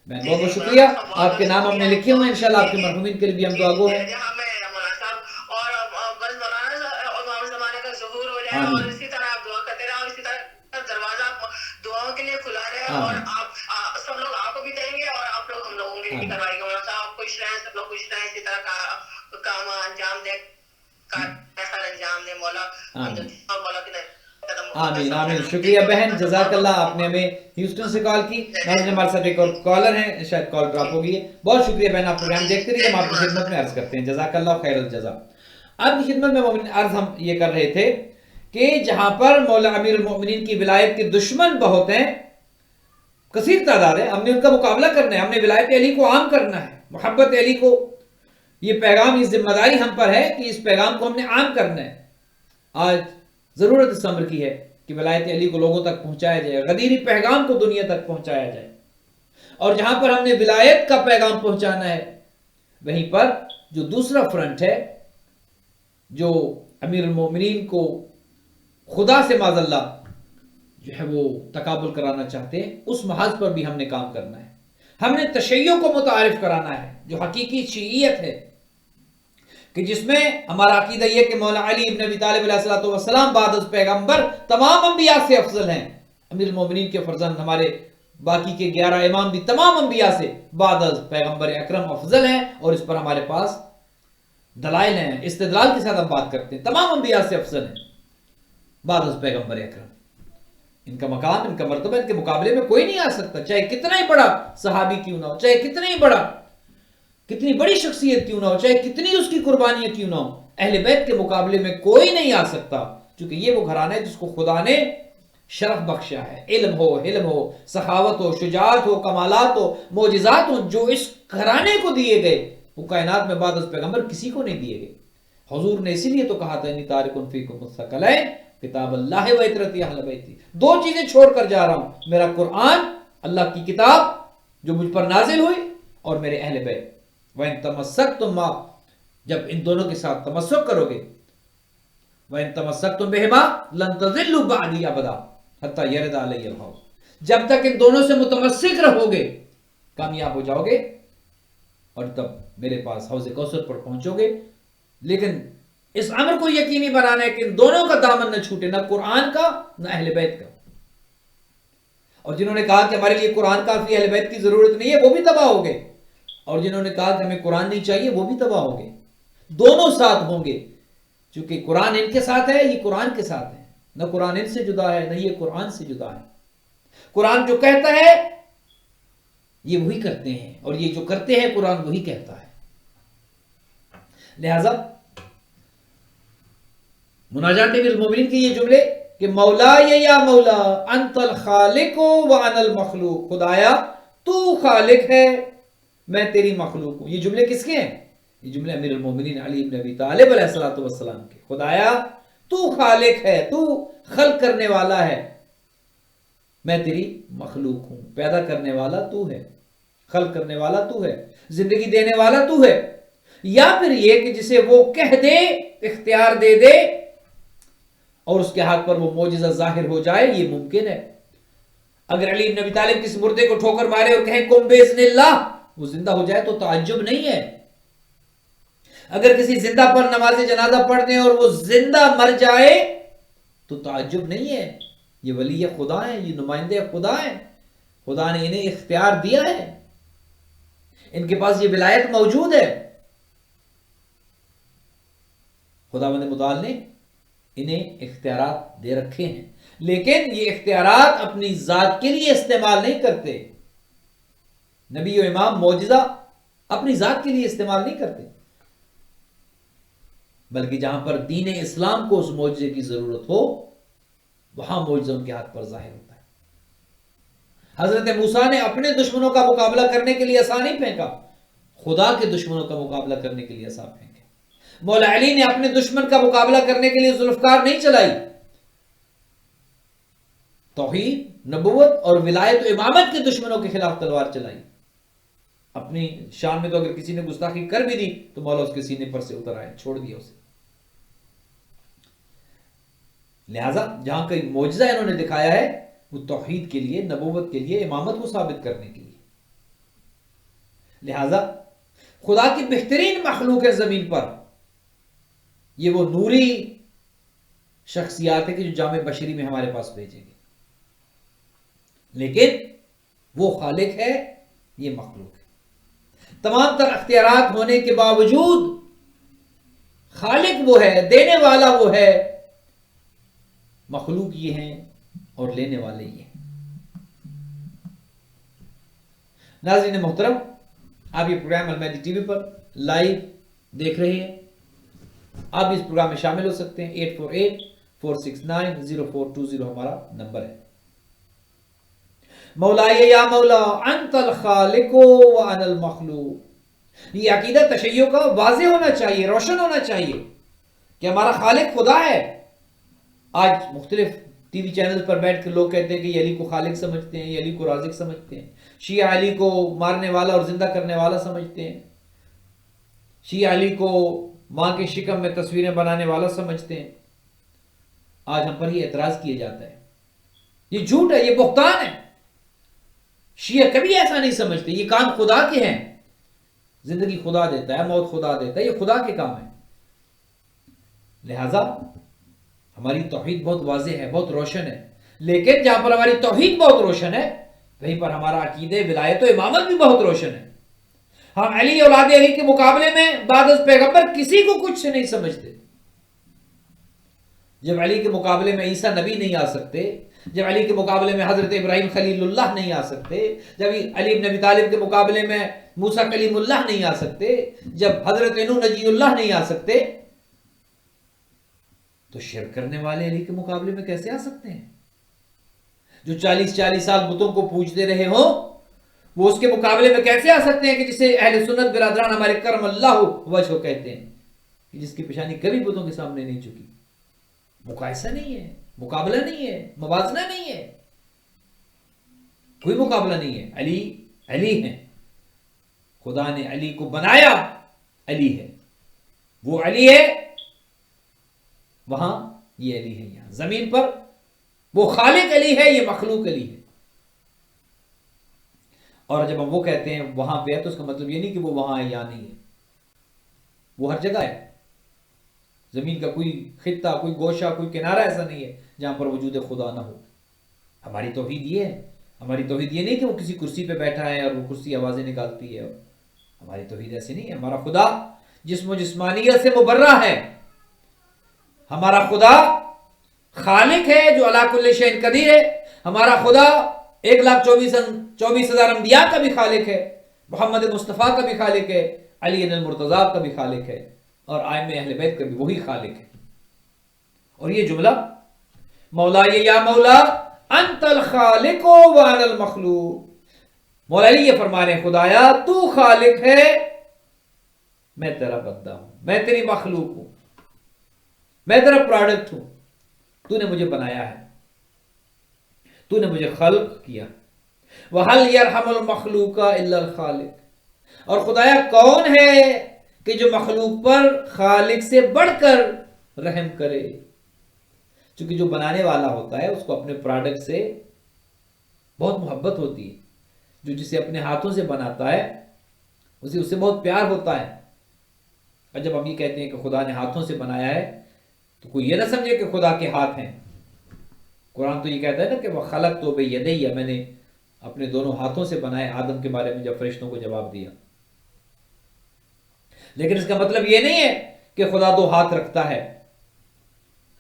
Speaker 1: میں بہت بہت شکریہ، آپ کے نام ہم نے لکھے ہوئے ہیں، انشاءاللہ آپ کے مرحومین کے لیے بھی ہم دعا گو ہیں۔
Speaker 2: اور اسی طرح آپ دعا کرتے رہے، اور اسی طرح دروازہ دعاؤں کے لیے کھلا رہے، اور آپ سب لوگ آپ کو بھی دیں گے، اور آپ لوگ ہم لوگوں کے لیے بھی کروائیں گے۔ آپ خوش رہیں، سب لوگ خوش رہیں، اسی طرح کا کام انجام دیں، ایسا انجام دیں مولا، مولا کی
Speaker 1: آمین آمین۔ شکریہ بہن، جزاک اللہ، آپ نے ہمیں ہیوسٹن سے کال کی، ہمارے ساتھ ایک اور کالر ہیں، شاید کال ڈراپ ہو گئی ہے۔ بہت شکریہ بہن، آپ پروگرام دیکھتے رہیے، ہم آپ کی خدمت میں عرض کرتے ہیں جزاک اللہ خیر الجزا۔ آپ کی خدمت میں عرض ہم یہ کر رہے تھے کہ جہاں پر مولا امیر المؤمنین کی ولایت کے دشمن بہت ہیں، کثیر تعداد ہے، ہم نے ان کا مقابلہ کرنا ہے، ہم نے ولایت علی کو عام کرنا ہے، محبت علی کو، یہ پیغام، یہ ذمہ داری ہم پر ہے کہ اس پیغام کو ہم نے عام کرنا ہے۔ آج ضرورت اس امر کی ہے کہ ولایت علی کو لوگوں تک پہنچایا جائے، غدیری پیغام کو دنیا تک پہنچایا جائے، اور جہاں پر ہم نے ولایت کا پیغام پہنچانا ہے، وہیں پر جو دوسرا فرنٹ ہے، جو امیر المومنین کو خدا سے معاذ اللہ جو ہے وہ تقابل کرانا چاہتے ہیں، اس محاذ پر بھی ہم نے کام کرنا ہے۔ ہم نے تشیع کو متعارف کرانا ہے، جو حقیقی شیعیت ہے، کہ جس میں ہمارا عقیدہ یہ کہ مولا علی ابن ابی طالب علیہ السلام بعد از پیغمبر تمام انبیاء سے افضل ہیں، امیر المومنین کے فرزند ہمارے باقی کے 11 امام بھی تمام انبیاء سے بعد از پیغمبر اکرم افضل ہیں، اور اس پر ہمارے پاس دلائل ہیں، استدلال کے ساتھ ہم بات کرتے ہیں، تمام انبیاء سے افضل ہیں بعد از پیغمبر اکرم۔ ان کا مقام، ان کا مرتبہ، ان کے مقابلے میں کوئی نہیں آ سکتا، چاہے کتنا ہی بڑا صحابی کیوں نہ ہو، چاہے کتنی بڑی شخصیت کیوں نہ ہو، چاہے کتنی اس کی قربانیاں کیوں نہ ہو، اہل بیت کے مقابلے میں کوئی نہیں آ سکتا، چونکہ یہ وہ گھرانہ ہے جس کو خدا نے شرف بخشا ہے، علم ہو، حلم ہو، سخاوت ہو، شجاعت ہو، کمالات ہو، معجزات ہو، جو اس گھرانے کو دیے گئے وہ کائنات میں بعد از پیغمبر کسی کو نہیں دیے گئے۔ حضور نے اسی لیے تو کہا تھا انی تارک فیکم الثقلین کتاب اللہ و عترتی اہل بیتی، 2 چیزیں چھوڑ کر جا رہا ہوں، میرا قرآن، اللہ کی کتاب، جو مجھ پر نازل ہوئی اور میرے اہل بیت. وَإِن تَمَسَّكْتُم مَا، جب ان دونوں کے ساتھ تمسک کرو گے، وَإِن تَمَسَّكْتُم بِهِمَا لَن تَضِلُّوا بَعْدِي أَبَدًا حَتَّى يَرِدَ عَلَيَّ الْحَوْض. جب تک ان دونوں سے متمسک رہو گے کامیاب ہو جاؤ گے، اور تب میرے پاس حوض کوثر پر پہنچو گے. لیکن اس امر کو یقینی بنانا ہے کہ ان دونوں کا دامن نہ چھوٹے، نہ قرآن کا نہ اہل بیت کا. اور جنہوں نے کہا کہ ہمارے لیے قرآن کافی، اہل بیت کی ضرورت نہیں ہے، وہ بھی تباہ ہو گئے. اور جنہوں نے کہا کہ ہمیں قرآن نہیں چاہیے، وہ بھی تباہ ہو گئے. دونوں ساتھ ہوں گے، چونکہ قرآن ان کے ساتھ ہے، یہ قرآن کے ساتھ ہے. نہ قرآن ان سے جدا ہے، نہ یہ قرآن سے جدا ہے. قرآن جو کہتا ہے یہ وہی کرتے ہیں، اور یہ جو کرتے ہیں قرآن وہی کہتا ہے. لہذا مناجات بالمومنین کے یہ جملے کہ مولا یا مولا انت الخالق وانا المخلوق، خدایا تو خالق ہے، میں تیری مخلوق ہوں. یہ جملے کس کے ہیں؟ یہ جملے امیر المومنین علی بن ابی طالب علیہ السلام کے. خدایا تو خالق ہے، تو خلق کرنے والا ہے، میں تیری مخلوق ہوں. پیدا کرنے والا تو ہے، خلق کرنے والا تو ہے، زندگی دینے والا تو ہے. یا پھر یہ کہ جسے وہ کہہ دے، اختیار دے دے، اور اس کے ہاتھ پر وہ معجزہ ظاہر ہو جائے، یہ ممکن ہے. اگر علی بن ابی طالب کسی مردے کو ٹھوکر مارے اور کہیں قم باذن اللہ، وہ زندہ ہو جائے تو تعجب نہیں ہے. اگر کسی زندہ پر نماز جنازہ پڑھ دیں اور وہ زندہ مر جائے تو تعجب نہیں ہے. یہ ولی خدا ہیں، یہ نمائندے خدا ہیں، خدا نے انہیں اختیار دیا ہے، ان کے پاس یہ ولایت موجود ہے. خداوند متعال نے انہیں اختیارات دے رکھے ہیں، لیکن یہ اختیارات اپنی ذات کے لیے استعمال نہیں کرتے. نبی و امام معجزہ اپنی ذات کے لیے استعمال نہیں کرتے، بلکہ جہاں پر دین اسلام کو اس معجزے کی ضرورت ہو وہاں معجزہ ان کے ہاتھ پر ظاہر ہوتا ہے. حضرت موسیٰ نے اپنے دشمنوں کا مقابلہ کرنے کے لیے عصا نہیں پھینکا، خدا کے دشمنوں کا مقابلہ کرنے کے لیے عصا پھینکے. مولا علی نے اپنے دشمن کا مقابلہ کرنے کے لیے ذوالفقار نہیں چلائی. توحید، نبوت اور ولایت و امامت کے دشمنوں کے خلاف تلوار چلائی. اپنی شان میں تو اگر کسی نے گستاخی کر بھی دی تو مولا اس کے سینے پر سے اتر آئے، چھوڑ دیا اسے. لہذا جہاں کوئی معجزہ انہوں نے دکھایا ہے وہ توحید کے لیے، نبوت کے لیے، امامت کو ثابت کرنے کے لیے. لہذا خدا کی بہترین مخلوق ہے زمین پر، یہ وہ نوری شخصیات ہے کہ جو جامع بشری میں ہمارے پاس بھیجیں گے. لیکن وہ خالق ہے، یہ مخلوق ہے. تمام تر اختیارات ہونے کے باوجود خالق وہ ہے، دینے والا وہ ہے، مخلوق یہ ہیں اور لینے والے یہ ہیں. ناظرین محترم، آپ یہ پروگرام المہدی ٹی وی پر لائیو دیکھ رہے ہیں. آپ اس پروگرام میں شامل ہو سکتے ہیں. 848-469-0420 ہمارا نمبر ہے. مولا یا مولا انت الخالق وانا المخلوق، یہ عقیدہ تشیع کا واضح ہونا چاہیے، روشن ہونا چاہیے کہ ہمارا خالق خدا ہے. آج مختلف ٹی وی چینل پر بیٹھ کے لوگ کہتے ہیں کہ یہ علی کو خالق سمجھتے ہیں، یہ علی کو رازق سمجھتے ہیں، شیعہ علی کو مارنے والا اور زندہ کرنے والا سمجھتے ہیں، شیعہ علی کو ماں کے شکم میں تصویریں بنانے والا سمجھتے ہیں. آج ہم پر یہ اعتراض کیا جاتا ہے، یہ جھوٹ ہے، یہ بہتان ہے. شیعہ کبھی ایسا نہیں سمجھتے. یہ کام خدا کے ہیں، زندگی خدا دیتا ہے، موت خدا دیتا ہے، یہ خدا کے کام ہے. لہذا ہماری توحید بہت واضح ہے، بہت روشن ہے. لیکن جہاں پر ہماری توحید بہت روشن ہے وہیں پر ہمارا عقیدہ ولایت و امامت بھی بہت روشن ہے. ہم علی اولاد علی کے مقابلے میں بعد از پیغمبر کسی کو کچھ سے نہیں سمجھتے. جب علی کے مقابلے میں عیسیٰ نبی نہیں آ سکتے، جب علی کے مقابلے میں حضرت ابراہیم خلیل اللہ نہیں آ سکتے، جب علی بن ابی طالب کے مقابلے میں موسیٰ کلیم اللہ نہیں آ سکتے، جب حضرت نوح نجی اللہ نہیں آ سکتے، تو شرک کرنے والے علی کے مقابلے میں کیسے آ سکتے ہیں؟ جو 40 سال بتوں کو پوجتے رہے ہوں وہ اس کے مقابلے میں کیسے آ سکتے ہیں کہ جسے اہل سنت برادران ہمارے کرم اللہ وجہ کہتے ہیں، کہ جس کی پیشانی کبھی بتوں کے سامنے نہیں جھکی. مقایسہ نہیں ہے، مقابلہ نہیں ہے، موازنہ نہیں ہے، کوئی مقابلہ نہیں ہے. علی علی ہیں، خدا نے علی کو بنایا، علی ہے، وہ علی ہے وہاں، یہ علی ہے یہاں زمین پر، وہ خالق علی ہے، یہ مخلوق علی ہے۔ اور جب ہم وہ کہتے ہیں وہاں پہ ہے تو اس کا مطلب یہ نہیں کہ وہ وہاں ہے یا نہیں ہے، وہ ہر جگہ ہے۔ زمین کا کوئی خطہ، کوئی گوشہ، کوئی کنارہ ایسا نہیں ہے جہاں پر وجود خدا نہ ہو۔ ہماری توحید یہ ہے، ہماری توحید یہ نہیں کہ وہ کسی کرسی پہ بیٹھا ہے اور وہ کرسی آوازیں نکالتی ہے، ہماری توحید ایسی نہیں ہے۔ ہمارا خدا جسم و جسمانیت سے مبرہ ہے، ہمارا خدا خالق ہے جو علی کل شیء قدیر ہے، ہمارا خدا 1,24,000 انبیاء کا بھی خالق ہے، محمد مصطفیٰ کا بھی خالق ہے، علی المرتضیٰ کا بھی خالق ہے، اور ائمہ اہل بیت کا بھی وہی خالق ہے۔ اور یہ جملہ مولا یا مولا انت الخالق وانا المخلوق، مولا علی یہ فرما رہے ہیں خدایا تو خالق ہے، میں تیرا بندہ ہوں، میں تیری مخلوق ہوں، میں تیرا پروڈکٹ ہوں، تو نے مجھے بنایا ہے، تو نے مجھے خلق کیا۔ وَهَلْ يَرْحَمُ الْمَخْلُوقَ إِلَّا الْخَالِقِ، اور خدایا کون ہے کہ جو مخلوق پر خالق سے بڑھ کر رحم کرے؟ چونکہ جو بنانے والا ہوتا ہے اس کو اپنے پروڈکٹ سے بہت محبت ہوتی ہے، جو جسے اپنے ہاتھوں سے بناتا ہے اسے اس سے بہت پیار ہوتا ہے۔ اور جب ہم یہ کہتے ہیں کہ خدا نے ہاتھوں سے بنایا ہے تو کوئی یہ نہ سمجھے کہ خدا کے ہاتھ ہیں، قرآن تو یہ کہتا ہے نا کہ وَخَلَقْتُ بِيَدَيَّ، میں نے اپنے دونوں ہاتھوں سے بنائے، آدم کے بارے میں جب فرشتوں کو جواب دیا۔ لیکن اس کا مطلب یہ نہیں ہے کہ خدا دو ہاتھ رکھتا ہے،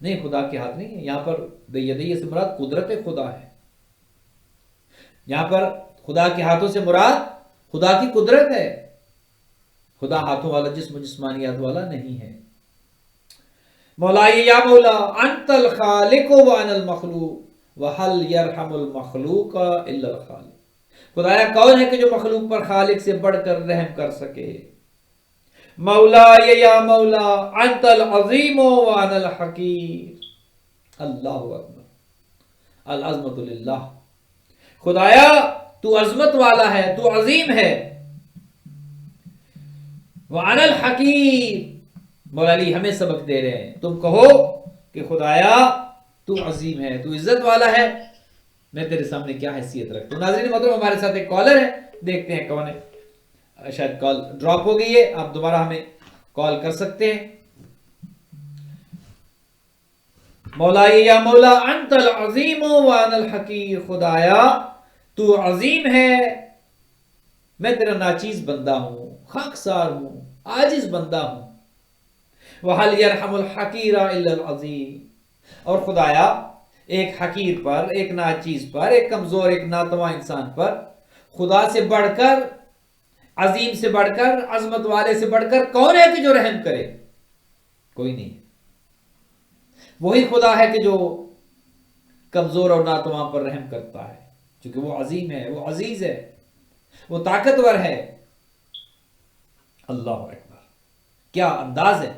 Speaker 1: نہیں، خدا کے ہاتھ نہیں ہے۔ یہاں پر بیدیہ سے مراد قدرت خدا ہے، یہاں پر خدا کے ہاتھوں سے مراد خدا کی قدرت ہے، خدا ہاتھوں والا جسم و جسمانیات والا نہیں ہے۔ مولا یا مولا انت الخالق وانا المخلوق وهل يرحم المخلوق الا الخالق، خدایا کون ہے کہ جو مخلوق پر خالق سے بڑھ کر رحم کر سکے؟ مولا یا مولا انت العظیم وانا الحقیر، اللہ اکبر، العظمت للہ، خدایا تو عظمت والا ہے، تو عظیم ہے، وانا الحقیر، مولا علی ہمیں سبق دے رہے ہیں، تم کہو کہ خدایا تو عظیم ہے، تو عزت والا ہے، میں تیرے سامنے کیا حیثیت رکھتا ہوں۔ ناظرین محترم، ہمارے ساتھ ایک کالر ہے، دیکھتے ہیں کون ہے، شاید کال ڈراپ ہو گئی ہے، آپ دوبارہ ہمیں کال کر سکتے ہیں۔ مولا یا مولا انت العظیم وانا الحقیر، خدایا تو عظیم ہے، میں تیرا ناچیز بندہ ہوں، خاکسار ہوں، عاجز بندہ ہوں۔ وَهَلْ يَرْحَمُ الْحَقِيرَ إِلَّا الْعَظِيمِ، اور خدایا ایک حقیر پر، ایک ناچیز پر، ایک کمزور، ایک ناتواں انسان پر خدا سے بڑھ کر، عظیم سے بڑھ کر، عظمت والے سے بڑھ کر کون ہے کہ جو رحم کرے؟ کوئی نہیں۔ وہی خدا ہے کہ جو کمزور اور ناتواں پر رحم کرتا ہے، چونکہ وہ عظیم ہے، وہ عزیز ہے، وہ طاقتور ہے۔ اللہ اکبر، کیا انداز ہے،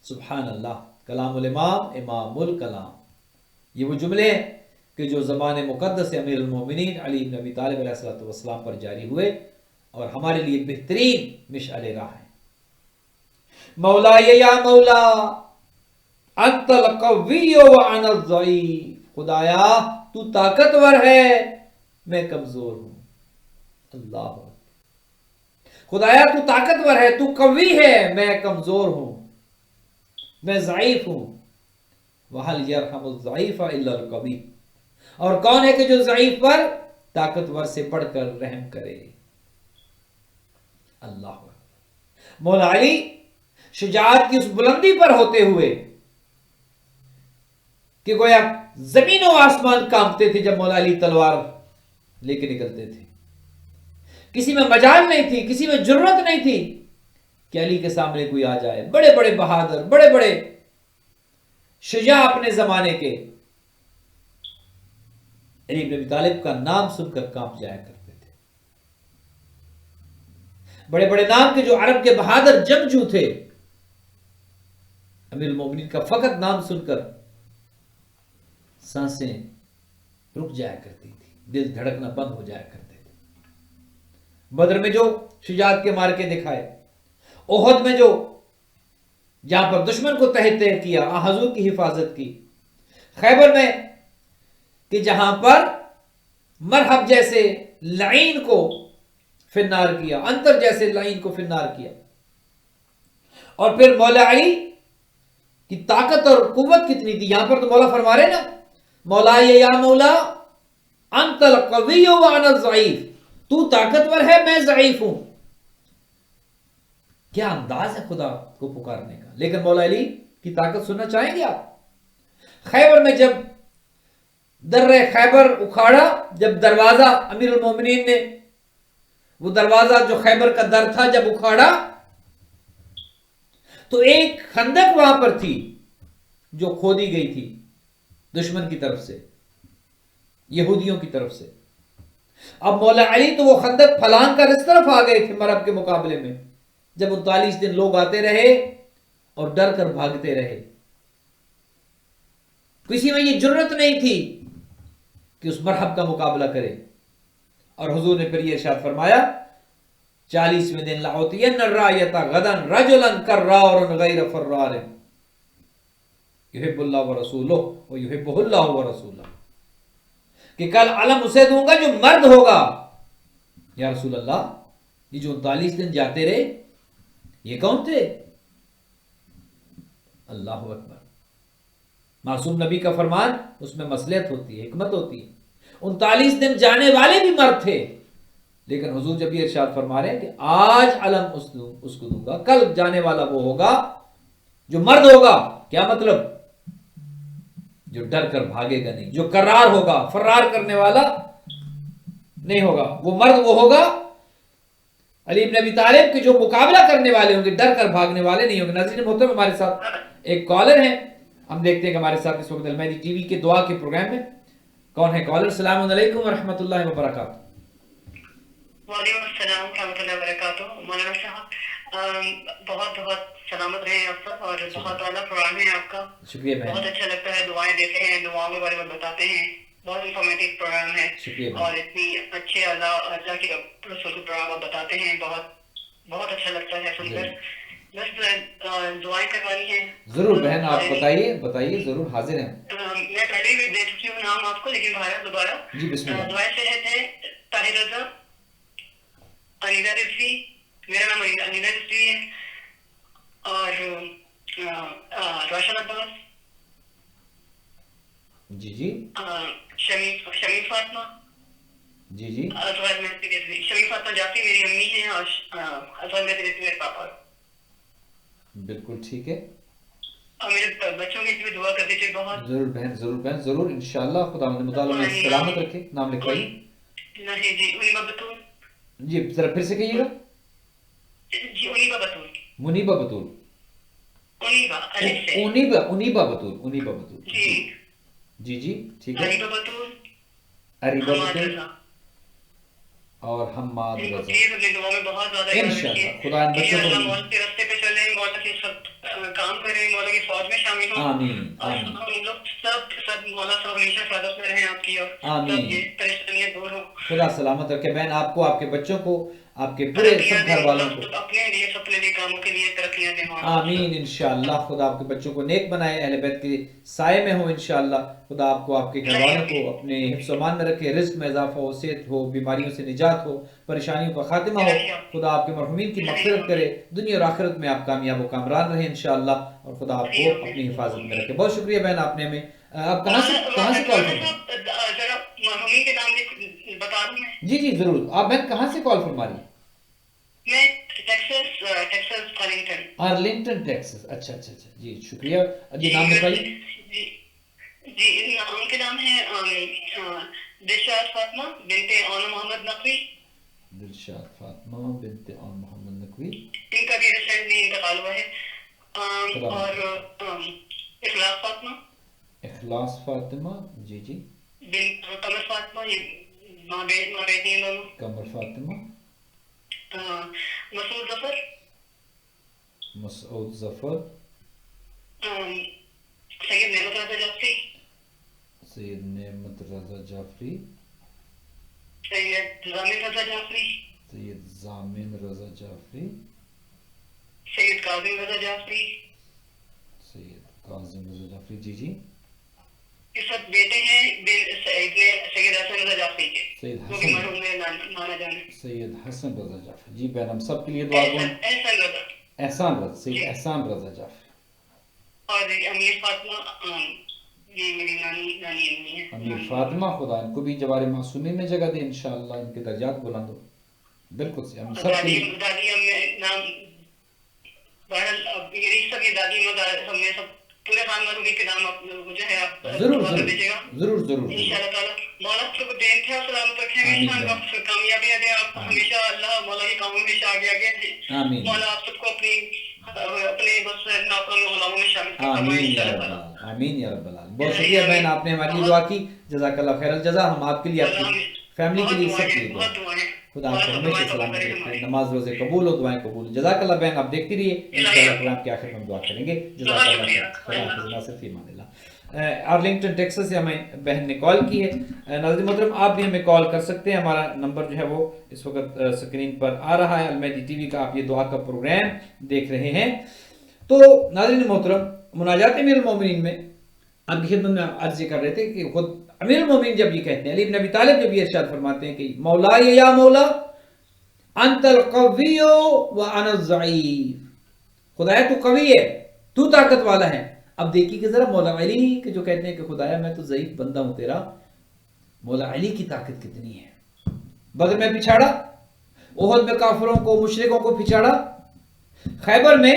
Speaker 1: سبحان اللہ، کلام الامام امام الکلام، یہ وہ جملے ہیں کہ جو زبان مقدس امیر المومنین علی بن ابی طالب علیہ السلام پر جاری ہوئے اور ہمارے لیے بہترین مشعل راہ ہیں۔ مولا یا مولا انت القوی وانا الضعیف، خدایا تو طاقتور ہے، میں کمزور ہوں۔ اللہ، خدایا تو طاقتور ہے، تو قوی ہے، میں کمزور ہوں، میں ضعیف ہوں۔ وَهَلْ يَرْحَمُ الضَّعِيفَ إِلَّا الْقَوِيُّ، اور کون ہے کہ جو ضعیف پر طاقتور سے بڑھ کر رحم کرے؟ اللہ، مولا علی شجاعت کی اس بلندی پر ہوتے ہوئے کہ گویا زمین و آسمان کانپتے تھے جب مولا علی تلوار لے کے نکلتے تھے، کسی میں مجال نہیں تھی، کسی میں جرت نہیں تھی کہ علی کے سامنے کوئی آ جائے۔ بڑے بڑے بہادر، بڑے بڑے شجاع اپنے زمانے کے علی بن ابی طالب کا نام سن کر کانپ جایا کرتے تھے۔ بڑے بڑے نام کے جو عرب کے بہادر جنگجو تھے، امیر المومنین کا فقط نام سن کر سانسیں رک جایا کرتی تھی، دل دھڑکنا بند ہو جایا کرتے تھے۔ بدر میں جو شجاعت کے مار کے دکھائے، احد میں جو جہاں پر دشمن کو تہہ تہہ کیا، حضور کی حفاظت کی، خیبر میں کہ جہاں پر مرحب جیسے لعین کو فنار کیا، انتر جیسے لعین کو فنار کیا، اور پھر مولا علی کی طاقت اور قوت کتنی تھی. یہاں پر تو مولا فرما رہے نا، مولا یا مولا انت القوی وانا الضعیف، تو طاقتور ہے میں ضعیف ہوں. کیا انداز ہے خدا کو پکارنے کا. لیکن مولا علی کی طاقت سننا چاہیں گے آپ؟ خیبر میں جب در خیبر اکھاڑا، جب دروازہ امیر المومنین نے وہ دروازہ جو خیبر کا در تھا جب اکھاڑا، تو ایک خندق وہاں پر تھی جو کھودی گئی تھی دشمن کی طرف سے، یہودیوں کی طرف سے. اب مولا علی تو وہ خندق پھلان کر اس طرف آ گئے تھے مرب کے مقابلے میں، جب 39 دن لوگ آتے رہے اور ڈر کر بھاگتے رہے. کسی میں یہ جرت نہیں تھی کہ اس مرحب کا مقابلہ کرے. اور حضور نے پھر یہ ارشاد فرمایا 40ویں دن لَأُعْطِيَنَّ الرَّایَةَ غَدًا رَجُلًا كَرَّارٌ غَیْرَ فَرَّارٍ يُحِبُّ اللَّهُ وَرَسُولُهُ وَيُحِبُّهُ اللَّهُ وَرَسُولُهُ، کہ کل علم اسے دوں گا جو مرد ہوگا. یا رسول اللہ، یہ جو 39 دن جاتے رہے یہ کون تھے؟ اللہ اکبر. معصوم نبی کا فرمان، اس میں مصلحت ہوتی ہے، حکمت ہوتی ہے. 39 دن جانے والے بھی مرد تھے، لیکن حضور جب یہ ارشاد فرما رہے ہیں کہ آج علم اس کو دوں گا، کل جانے والا وہ ہوگا جو مرد ہوگا. کیا مطلب؟ جو ڈر کر بھاگے گا نہیں، جو قرار ہوگا، فرار کرنے والا نہیں ہوگا. وہ مرد وہ ہوگا علی بن ابی طالب کے جو مقابلہ کرنے والے ہوں گے، ڈر کر بھاگنے والے نہیں ہوں گے. ناظرین محترم، ہمارے ساتھ ایک کالر ہے، ہم دیکھتے ہیں کہ ہمارے ساتھ اس وقت المہدی ٹی وی کے دعا کے پروگرام میں کون ہے کالر. السلام علیکم ورحمۃ اللہ وبرکاتہ.
Speaker 2: وعلیکم السلام ورحمۃ اللہ وبرکاتہ. مولانا صاحب بہت بہت سلامت رہیں آپ سب، اور بہت اعلیٰ پروگرام ہے آپ کا.
Speaker 1: شکریہ بہن.
Speaker 2: بہت اچھا لگتا ہے، دعائیں دیتے ہیں، دعاؤں کے بارے میں بتاتے ہیں. بہت انفارمیٹیو پروگرام ہے.
Speaker 1: شکریہ بہن.
Speaker 2: اور اتنی اچھے اللہ کے رسول کے پروگرام آپ بتاتے ہیں، بہت اچھا لگتا ہے سن کر. بس دعائیں کروانی ہیں.
Speaker 1: ضرور بہن، آپ بتائیے ضرور حاضر ہیں.
Speaker 2: میں پہلے بھی دے چکی ہوں نام آپ کو، لیکن دوبارہ
Speaker 1: جی بسم اللہ.
Speaker 2: دعائیں صحت ہے طاہر رضا، انیلا رضوی، میرا نام انیلا رضوی ہے، اور روشن عباس،
Speaker 1: جی
Speaker 2: شمیم فاطمہ،
Speaker 1: جی
Speaker 2: اظہر مہدی رضوی. شمیم فاطمہ جعفری میری امی ہیں، اور اظہر مہدی رضوی میرے پاپا.
Speaker 1: بالکل ٹھیک ہے.
Speaker 2: اور میرے بچوں کے لیے دعا کر دیجیے. بہت
Speaker 1: ضرور بہن ضرور انشاءاللہ. خدا مطالعہ سلامت رکھے. نام لکھوائیے.
Speaker 2: نہیں جی، منیبہ بطول.
Speaker 1: جی ذرا پھر سے کہیے گا.
Speaker 2: جی منیبہ بطول.
Speaker 1: منیبہ بطول. انیبہ بطول. جی ٹھیک ہے. اریبہ بطول اور حماد رضا. انشاءاللہ خدا ان بچوں کو
Speaker 2: مولا کے راستے پہ چلیں، مولا کے سب کام کریں، مولا کی فوج میں شامل ہوں.
Speaker 1: آمین
Speaker 2: اور
Speaker 1: آمین
Speaker 2: ہم لوگ سب مولا صاحب ہمیشہ حفاظت میں رہیں آپ کی، اور
Speaker 1: آمین.
Speaker 2: سب یہ پریشانیاں دور ہوں.
Speaker 1: خدا سلامت رکھے بہن آپ کو، آپ کے بچوں کو، آپ کے پورے سب گھر والوں کو.
Speaker 2: اپنے لیے اپنے لیے کاموں کے لیے ترقیاں دیں.
Speaker 1: آمین انشاءاللہ. خدا آپ کے بچوں کو نیک بنائے، اہل بیت کے سائے میں ہوں انشاءاللہ. خدا آپ کو، آپ کے گھر والوں کو اپنے حفظ و امان میں رکھے، رزق میں اضافہ ہو، صحت ہو، بیماریوں سے نجات ہو، پریشانیوں کا خاتمہ ہو. خدا آپ کے مرحومین کی مغفرت کرے، دنیا اور آخرت میں آپ کامیاب و کامران رہیں انشاءاللہ، اور خدا آپ کو اپنی حفاظت میں رکھے. بہت شکریہ بہن، آپ نے ہمیں آپ کہاں سے کال فرمائی؟ جی ضرور. آپ بہن کہاں سے کال فرما رہی ہیں؟ Arlington Texas. اچھا جی شکریہ. جی نام لکھوائیے.
Speaker 2: جی ان کے نام ہے دلشاد فاطمہ بنت اون محمد نقوی.
Speaker 1: دلشاد فاطمہ بنت اون محمد نقوی.
Speaker 2: ان کا بھی ریسنٹلی انتقال ہوا ہے. اور اخلاص فاطمہ.
Speaker 1: اخلاص فاطمہ. جی
Speaker 2: بنت قمر فاطمہ، یہ ماں بیٹی ہیں دونوں.
Speaker 1: قمر فاطمہ.
Speaker 2: مسعود ظفر.
Speaker 1: مسعود ظفر.
Speaker 2: سید نعمت رضا جعفری.
Speaker 1: سید نعمت رضا جعفری.
Speaker 2: سید ضامن رضا جعفری.
Speaker 1: سید ضامن رضا جعفری،
Speaker 2: سید کاظم رضا جعفری،
Speaker 1: سید کاظم رضا جعفری، جی جی،
Speaker 2: یہ سب بیٹے ہیں سید حسن رضا جعفری کے،
Speaker 1: سید
Speaker 2: جو کہ
Speaker 1: حسن،
Speaker 2: مرحوم میرے نانا جان ہیں،
Speaker 1: سید حسن رضا جعفری، جی بہن ہم سب کے لیے دعا دیں.
Speaker 2: احسن رضا،
Speaker 1: احسان رضا، سید احسان رضا جعفری،
Speaker 2: اور امیر فاطمہ، یہ میری نانی امی ہے.
Speaker 1: امیر فاطمہ، خدا ان کو بھی جوار معصومین میں جگہ دے انشاءاللہ، ان کے درجات بلند ہو. بالکل صحیح، ہم سب کے لیے.
Speaker 2: دادی امی نام، بہرحال میری سب یہ دادی ہم نے سب پورے خاندان کے نام جو ہے آپ
Speaker 1: ضرور
Speaker 2: دعا کر
Speaker 1: ضرور
Speaker 2: دیجیے گا
Speaker 1: ضرور ضرور
Speaker 2: ان
Speaker 1: ضرور.
Speaker 2: شاء اللہ تعالیٰ. مولا آپ کو دین تھے اور سلامت رکھیں
Speaker 1: آمین
Speaker 2: انشاء اللہ،
Speaker 1: بہن.
Speaker 2: کامیابیاں دیں آپ کو
Speaker 1: آمین.
Speaker 2: ہمیشہ. اللہ مولا کے کاموں میں آگے آگے
Speaker 1: آمین.
Speaker 2: مولا آپ سب کو اپنے بس نوکروں میں غلاموں میں شامل فرمائے
Speaker 1: آمین
Speaker 2: ان
Speaker 1: یا
Speaker 2: شاء
Speaker 1: رب
Speaker 2: اللہ تعالیٰ.
Speaker 1: العالمین، آمین یا رب العالمین. بہت شکریہ بہن، آپ نے ہمارے لیے دعا کی، جزاک اللہ خیر الجزا. ہم آپ کے لیے، آپ کی فیملی کے لیے، سب کے لیے دعا.
Speaker 2: بہت دعائیں.
Speaker 1: خدا آپ کو ہمیشہ سلامت رکھے، نماز روزے قبول ہو، دعائیں قبول. جزاک اللہ بہن، آپ دیکھتی رہیے، انشاءاللہ کلام کے آخر میں ہم دعا کریں گے. جزاک اللہ خیر. خدا حافظ. ناصر فی امان اللہ. آرلنگٹن ٹیکساس سے ہمیں بہن نے کال کی ہے. ناظرین محترم، آپ بھی ہمیں کال کر سکتے ہیں. ہمارا نمبر جو ہے وہ اس وقت سکرین پر آ رہا ہے. المہدی ٹی وی کا آپ یہ دعا کا پروگرام دیکھ رہے ہیں. تو ناظرین محترم، مناجات امیر المومنین میں آپ کی خدمت میں عرض کر رہے تھے کہ خود امیر المومنین جب یہ کہتے ہیں، علی بن ابی طالب جب یہ ارشاد فرماتے ہیں کہ مولا یا مولا انت القوی وانا الضعیف، خدایا تو قوی ہے، تو طاقت والا ہے. اب دیکھیے کہ ذرا مولا علی کے جو کہتے ہیں کہ خدایا میں تو ضعیف بندہ ہوں تیرا، مولا علی کی طاقت کتنی ہے. بدر میں پچھاڑا، احد میں کافروں کو، مشرکوں کو پچھاڑا، خیبر میں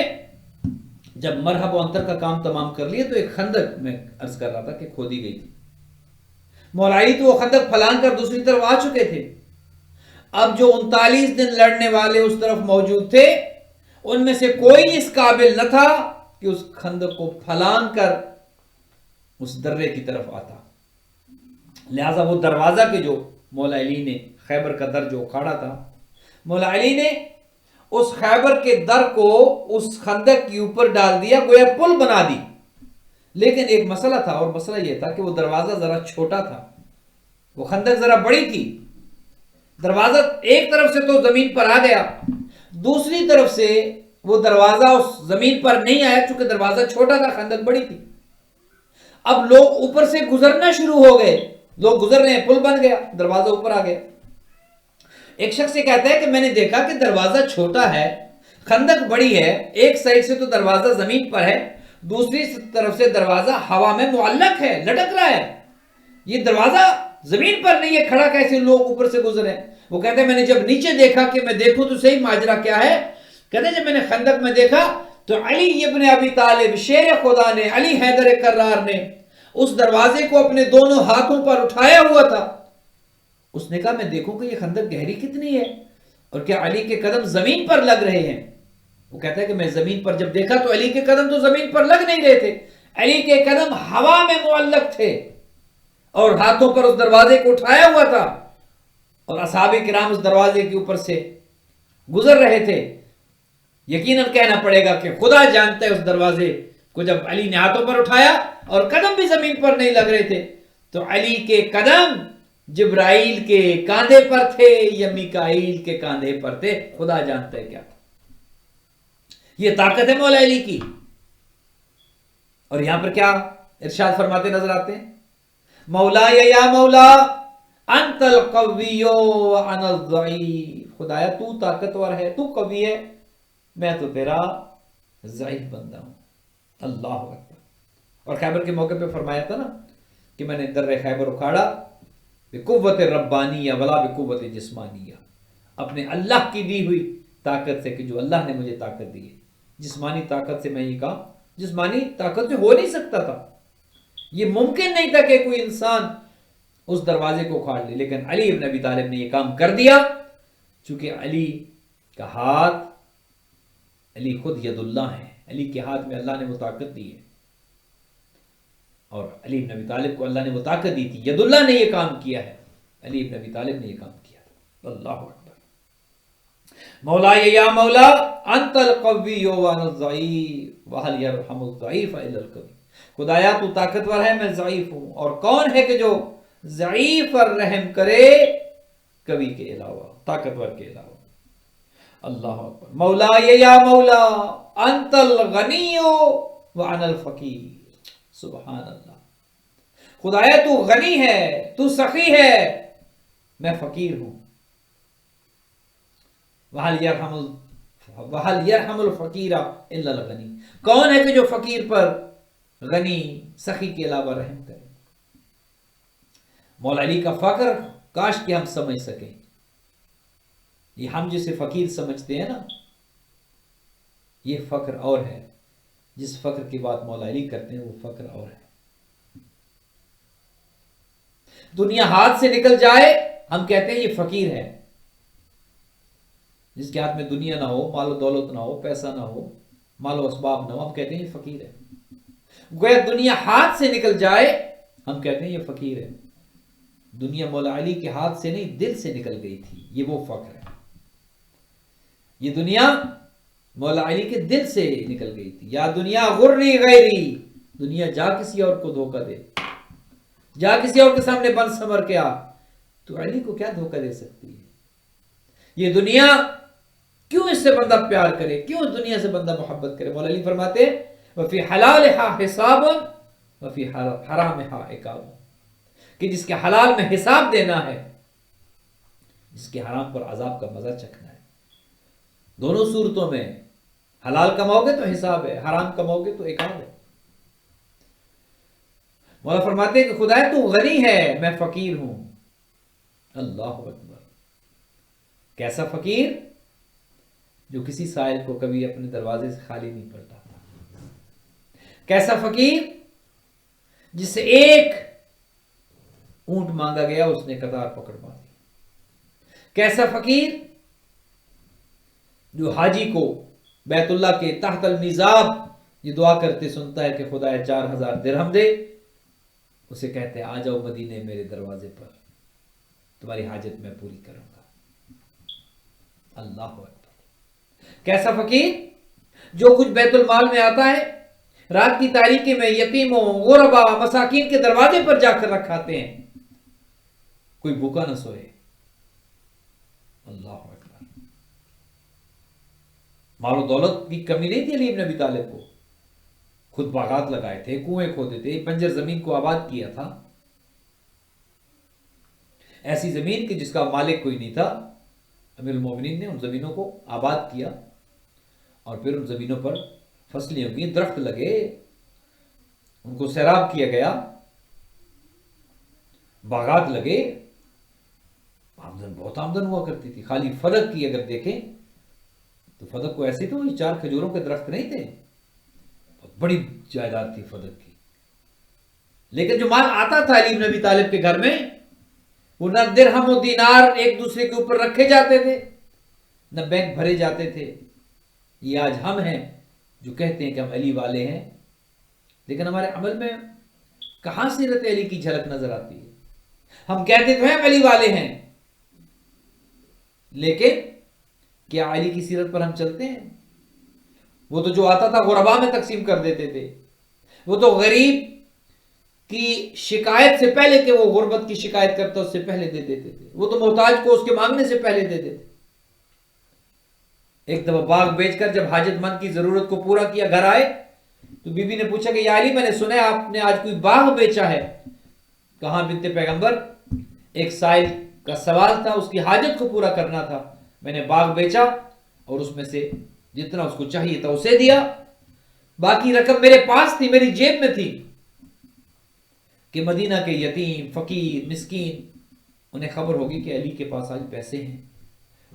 Speaker 1: جب مرحب و انتر کا کام تمام کر لیے تو ایک خندق میں عرض کر رہا تھا کہ کھودی گئی تھی. مولا علی تو وہ خندق پھلان کر دوسری طرف آ چکے تھے. اب جو 39 دن لڑنے والے اس طرف موجود تھے، ان میں سے کوئی اس قابل نہ تھا کہ اس خندق کو پھلان کر اس درے کی طرف آتا. لہذا وہ دروازہ کے جو مولا علی نے خیبر کا در جو اکھاڑا تھا، مولا علی نے اس خیبر کے در کو اس خندق کے اوپر ڈال دیا، گویا پل بنا دی. لیکن ایک مسئلہ تھا، اور مسئلہ یہ تھا کہ وہ دروازہ ذرا چھوٹا تھا، وہ خندق ذرا بڑی تھی. دروازہ ایک طرف سے تو زمین پر آ گیا، دوسری طرف سے وہ دروازہ اس زمین پر نہیں آیا چونکہ دروازہ چھوٹا تھا، خندق بڑی تھی. اب لوگ اوپر سے گزرنا شروع ہو گئے، لوگ گزر رہے ہیں، پل بن گیا، دروازہ اوپر آ گیا. ایک شخص یہ کہتا ہے کہ میں نے دیکھا کہ دروازہ چھوٹا ہے، خندق بڑی ہے، ایک سائڈ سے تو دروازہ زمین پر ہے، دوسری طرف سے دروازہ ہوا میں معلق ہے، لٹک رہا ہے، یہ دروازہ زمین پر نہیں ہے، کھڑا کیسے لوگ اوپر سے گزرے. وہ کہتے ہیں میں نے جب نیچے دیکھا کہ میں دیکھوں تو صحیح ماجرا کیا ہے، کہتے ہیں جب میں نے خندق میں دیکھا تو علی ابن ابی طالب شیر خدا نے، علی حیدر کرار نے اس دروازے کو اپنے دونوں ہاتھوں پر اٹھایا ہوا تھا. اس نے کہا میں دیکھوں کہ یہ خندق گہری کتنی ہے اور کیا علی کے قدم زمین پر لگ رہے ہیں. وہ کہتا ہے کہ میں زمین پر جب دیکھا تو علی کے قدم تو زمین پر لگ نہیں رہے تھے، علی کے قدم ہوا میں معلق تھے اور ہاتھوں پر اس دروازے کو اٹھایا ہوا تھا، اور اصحاب کرام اس دروازے کے اوپر سے گزر رہے تھے. یقیناً کہنا پڑے گا کہ خدا جانتا ہے اس دروازے کو جب علی نے ہاتھوں پر اٹھایا اور قدم بھی زمین پر نہیں لگ رہے تھے تو علی کے قدم جبرائیل کے کاندھے پر تھے یا میکائیل کے کاندھے پر تھے، خدا جانتا ہے کیا تھا. یہ طاقت ہے مولا علی کی. اور یہاں پر کیا ارشاد فرماتے نظر آتے ہیں، مولا یا مولا انت القوی وانا الضعیف، خدایا تو طاقتور ہے، تو قوی ہے، میں تو تیرا ضعیف بندہ ہوں. اللہ اکبر. اور خیبر کے موقع پہ فرمایا تھا نا کہ میں نے در خیبر اکھاڑا بقوت ربانیہ ولا بقوت جسمانیہ، اپنے اللہ کی دی ہوئی طاقت سے کہ جو اللہ نے مجھے طاقت دی ہے. جسمانی طاقت سے میں یہ کام، جسمانی طاقت سے ہو نہیں سکتا تھا، یہ ممکن نہیں تھا کہ کوئی انسان اس دروازے کو اکھاڑ لے، لیکن علی ابن ابی طالب نے یہ کام کر دیا. چونکہ علی کا ہاتھ، علی خود ید اللہ ہے، علی کے ہاتھ میں اللہ نے وہ طاقت دی ہے، اور علی ابن ابی طالب کو اللہ نے وہ طاقت دی تھی. ید اللہ نے یہ کام کیا ہے، علی ابن ابی طالب نے یہ کام کیا تھا. اللہ اکبر. مولا یا مولا انت القوی وانا الضعیف وهل يرحم الضعیف الا القوی، خدایا تو طاقتور ہے، میں ضعیف ہوں، اور کون ہے کہ جو ضعیف پر رحم کرے قوی کے علاوہ، طاقتور کے علاوہ. اللہ اکبر. مولا یا مولا انت الغنی وانا الفقیر. سبحان اللہ. خدایا تو غنی ہے، تو سخی ہے، میں فقیر ہوں. وَهَلْ يَرْحَمُ الْفَقِيرَ إِلَّا الْغَنِي. کون ہے کہ جو فقیر پر غنی سخی کے علاوہ رحم کرے. مولا علی کا فقر کاش کہ ہم سمجھ سکیں. یہ ہم جسے فقیر سمجھتے ہیں نا، یہ فقر اور ہے. جس فقر کی بات مولا علی کرتے ہیں وہ فقر اور ہے. دنیا ہاتھ سے نکل جائے ہم کہتے ہیں یہ فقیر ہے. جس کے ہاتھ میں دنیا نہ ہو، مال و دولت نہ ہو، پیسہ نہ ہو، مال و اسباب نہ ہو، ہم کہتے ہیں یہ فقیر ہے. گویا دنیا ہاتھ سے نکل جائے ہم کہتے ہیں یہ فقیر ہے. دنیا مولا علی کے ہاتھ سے نہیں، دل سے نکل گئی تھی، یہ وہ فقر ہے. یہ دنیا مولا علی کے دل سے نکل گئی تھی. یا دنیا غرنی غیری، دنیا جا کسی اور کو دھوکہ دے، جا کسی اور کے سامنے بن سمر کے آ، تو علی کو کیا دھوکہ دے سکتی ہے. یہ دنیا کیوں اس سے بندہ پیار کرے، کیوں اس دنیا سے بندہ محبت کرے. مولا علی فرماتے وفی حلالہا حساب وفی حرامہا عقاب، کہ جس کے حلال میں حساب دینا ہے، جس کے حرام پر عذاب کا مزہ چکھنا ہے. دونوں صورتوں میں حلال کماؤ گے تو حساب ہے، حرام کماؤ گے تو عقاب ہے. مولا فرماتے ہیں کہ خدایا تو غنی ہے، میں فقیر ہوں. اللہ اکبر. کیسا فقیر؟ جو کسی سائل کو کبھی اپنے دروازے سے خالی نہیں پڑتا. کیسا فقیر؟ جس سے ایک اونٹ مانگا گیا اس نے قطار پکڑ ماری. کیسا فقیر؟ جو حاجی کو بیت اللہ کے تحت المیزاب یہ دعا کرتے سنتا ہے کہ خدایا 4000 درہم دے، اسے کہتے ہیں آ جاؤ مدینے میرے دروازے پر، تمہاری حاجت میں پوری کروں گا. اللہ اکبر. کیسا فقیر؟ جو کچھ بیت المال میں آتا ہے رات کی تاریکی میں یتیموں، غربا، مساکین کے دروازے پر جا کر رکھاتے ہیں، کوئی بھوکا نہ سوئے. اللہ اکبر. مال و دولت کی کمی نہیں تھی علی ابن ابی طالب کو. خود باغات لگائے تھے، کنویں کھودے تھے، بنجر زمین کو آباد کیا تھا. ایسی زمین کہ جس کا مالک کوئی نہیں تھا. امیر المومنین نے ان زمینوں کو آباد کیا اور پھر ان زمینوں پر فصلیں ہوگی، درخت لگے، ان کو سیراب کیا گیا، باغات لگے. آمدن بہت آمدن ہوا کرتی تھی. خالی فدق کی اگر دیکھیں تو فدق کو ایسے تو 4 کھجوروں کے درخت نہیں تھے، بہت بڑی جائیداد تھی فدق کی. لیکن جو مال آتا تھا علی بن ابی طالب کے گھر میں، وہ نہ درہم و دینار ایک دوسرے کے اوپر رکھے جاتے تھے، نہ بینک بھرے جاتے تھے. یہ آج ہم ہیں جو کہتے ہیں کہ ہم علی والے ہیں، لیکن ہمارے عمل میں کہاں سیرت علی کی جھلک نظر آتی ہے. ہم کہتے تو ہیں ہم علی والے ہیں، لیکن کیا علی کی سیرت پر ہم چلتے ہیں؟ وہ تو جو آتا تھا غربا میں تقسیم کر دیتے تھے. وہ تو غریب کی شکایت سے پہلے کہ وہ غربت کی شکایت کرتا اس سے پہلے دے دیتے تھے. وہ تو محتاج کو اس کے مانگنے سے پہلے دے دیتے. ایک دفعہ باغ بیچ کر جب حاجت مند کی ضرورت کو پورا کیا گھر آئے تو بی بی نے پوچھا کہ یا علی میں نے سنا ہے آپ نے آج کوئی باغ بیچا ہے. کہاں بنت پیغمبر، ایک سائل کا سوال تھا، اس کی حاجت کو پورا کرنا تھا، میں نے باغ بیچا اور اس میں سے جتنا اس کو چاہیے تھا اسے دیا، باقی رقم میرے پاس تھی، میری جیب میں تھی. کہ مدینہ کے یتیم، فقیر، مسکین انہیں خبر ہوگی کہ علی کے پاس آج پیسے ہیں،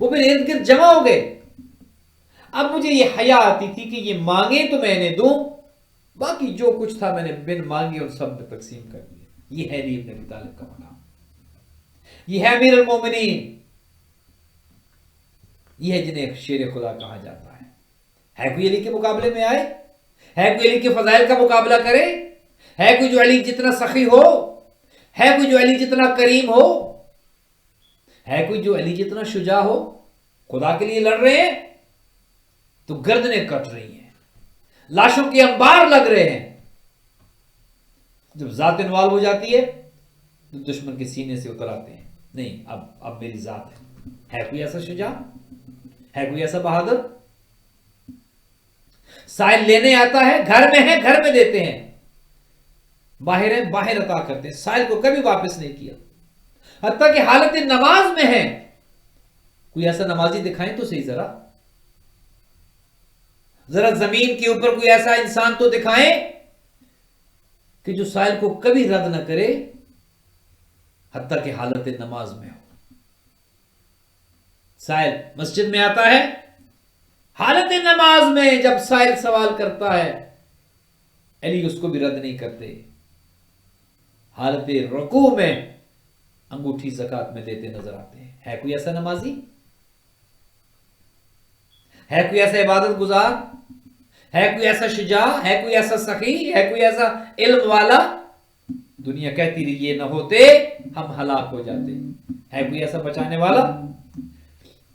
Speaker 1: وہ میرے ارد گرد جمع ہو گئے. اب مجھے یہ حیا آتی تھی کہ یہ مانگے تو میں نے دوں، باقی جو کچھ تھا میں نے بن مانگے اور سب میں تقسیم کر دیا. یہ ہے علی ابن ابی طالب کا مقام، یہ ہے امیر المومنین، یہ ہے جنہیں شیر خدا کہا جاتا ہے. ہے کوئی علی کے مقابلے میں آئے؟ ہے کوئی علی کے فضائل کا مقابلہ کرے؟ ہے کوئی جو علی جتنا سخی ہو؟ ہے کوئی جو علی جتنا کریم ہو؟ ہے کوئی جو علی جتنا شجاع ہو؟ خدا کے لیے لڑ رہے ہیں تو گردنیں کٹ رہی ہیں، لاشوں کے انبار لگ رہے ہیں. جب ذات انوالو ہو جاتی ہے تو دشمن کے سینے سے اتر آتے ہیں. نہیں، اب میری ذات ہے. ہے کوئی ایسا شجاع؟ ہے کوئی ایسا بہادر؟ سائل لینے آتا ہے، گھر میں دیتے ہیں، باہر عطا کرتے ہیں، سائل کو کبھی واپس نہیں کیا، حتیٰ کہ حالت نماز میں ہے۔ کوئی ایسا نمازی دکھائیں تو صحیح، ذرا زمین کے اوپر کوئی ایسا انسان تو دکھائیں کہ جو سائل کو کبھی رد نہ کرے، حتیٰ کہ حالت نماز میں ہو۔ سائل مسجد میں آتا ہے، حالت نماز میں جب سائل سوال کرتا ہے، علی اس کو بھی رد نہیں کرتے، حالت رکوع میں انگوٹھی زکات میں دیتے نظر آتے ہیں۔ ہے کوئی ایسا نمازی؟ ہے کوئی ایسا عبادت گزار؟ ہے کوئی ایسا شجاع؟ ہے کوئی ایسا سخی؟ ہے کوئی ایسا علم والا؟ دنیا کہتی رہی یہ نہ ہوتے ہم ہلاک ہو جاتے۔ ہے کوئی ایسا بچانے والا؟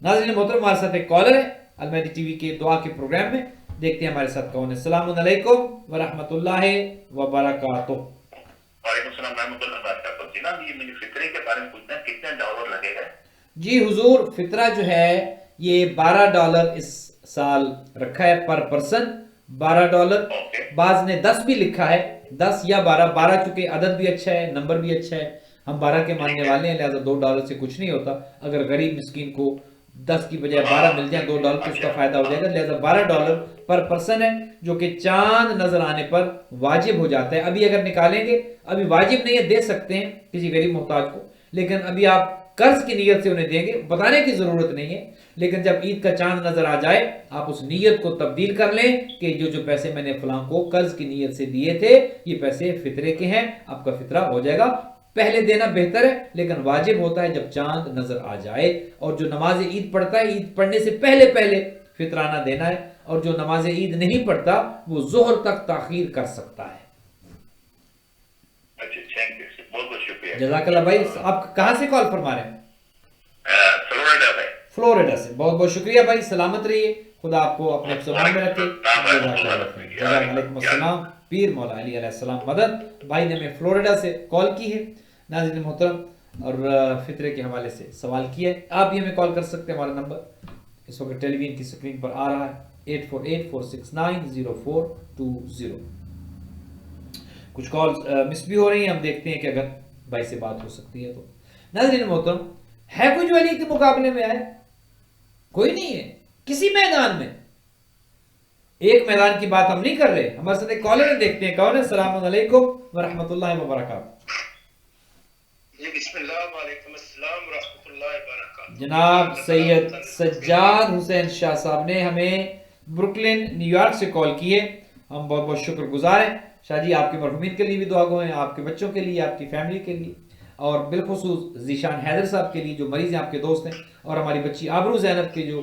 Speaker 1: ناظرین محترم، ہمارے ساتھ ایک کالر ہے المہدی ٹی وی کے دعا کے پروگرام میں، دیکھتے ہیں ہمارے ساتھ کون ہے۔ السلام علیکم ورحمۃ اللہ وبرکاتہ۔
Speaker 3: وعلیکم السلام ورحمۃ اللہ وبرکاتہ۔ جناب یہ مجھے فطرے کے بارے میں پوچھنا ہے، کتنے ڈالر لگے گا؟
Speaker 1: جی حضور، فطرہ جو ہے یہ $12 اس سال رکھا ہے پر پرسن، $12۔ بعض نے 10 بھی لکھا ہے، 10 یا 12 چونکہ عدد بھی اچھا ہے، نمبر بھی اچھا ہے، ہم 12 کے ماننے والے ہیں، لہذا $2 سے کچھ نہیں ہوتا۔ اگر غریب مسکین کو 10 کی بجائے 12 مل جائیں $2 تو اس کا فائدہ ہو جائے گا، لہذا $12 پر پرسن ہے، جو کہ چاند نظر آنے پر واجب ہو جاتا ہے۔ ابھی اگر نکالیں گے، ابھی واجب نہیں ہے، دے سکتے ہیں کسی غریب محتاج کو، لیکن ابھی آپ قرض کی نیت سے انہیں دیں گے، بتانے کی ضرورت نہیں ہے، لیکن جب عید کا چاند نظر آ جائے آپ اس نیت کو تبدیل کر لیں کہ جو پیسے میں نے فلاں کو قرض کی نیت سے دیے تھے یہ پیسے فطرے کے ہیں، آپ کا فطرہ ہو جائے گا۔ پہلے دینا بہتر ہے، لیکن واجب ہوتا ہے جب چاند نظر آ جائے، اور جو نماز عید پڑھتا ہے عید پڑھنے سے پہلے فطرانہ دینا ہے، اور جو نماز عید نہیں پڑھتا وہ ظہر تک تاخیر کر سکتا ہے۔
Speaker 3: بہت بہت شکریہ،
Speaker 1: جزاک اللہ بھائی۔ آپ کہاں سے کال فرما رہے ہیں؟
Speaker 3: فلوریڈا میں۔
Speaker 1: فلوریڈا سے، بہت بہت شکریہ بھائی، سلامت رہیے، خدا آپ کو اپنے زبان میں رکھے۔ وعلیکم السلام، پیر مولا علی علیہ السلام مدد۔ بھائی نے ہمیں فلوریڈا سے کال کی ہے ناظرین محترم، اور فطرے کے حوالے سے سوال کیا ہے۔ آپ بھی ہمیں کال کر سکتے ہیں، ہمارا نمبر اس وقت ٹیلی ویژن کی سکرین پر آ رہا ہے 8484690420۔ کچھ کالز مس بھی ہو رہی ہیں، ہم دیکھتے ہیں کہ اگر بھائی سے بات ہو سکتی ہے تو۔ ناظرین محترم، ہے کوئی جو علی کے مقابلے میں آئے؟ کوئی نہیں ہے کسی میدان میں۔ ایک میدان کی بات ہم نہیں کر رہے، ہمارے ساتھ ایک کالر ہے، دیکھتے ہیں کون ہے۔ السلام علیکم ورحمۃ اللہ وبرکاتہ۔
Speaker 4: جی بسم اللہ، وعلیکم السلام ورحمۃ اللہ وبرکاتہ۔
Speaker 1: جناب سید سجاد حسین شاہ صاحب نے ہمیں بروکلن نیو یارک سے کال کی ہے، ہم بہت بہت شکر گزار ہیں۔ شاہ جی آپ کے مرحومین کے لیے بھی دعا گو ہیں، آپ کے بچوں کے لیے، آپ کی فیملی کے لیے، اور بالخصوص ذیشان حیدر صاحب کے لیے جو مریض ہیں، آپ کے دوست ہیں، اور ہماری بچی آبرو زینب کے جو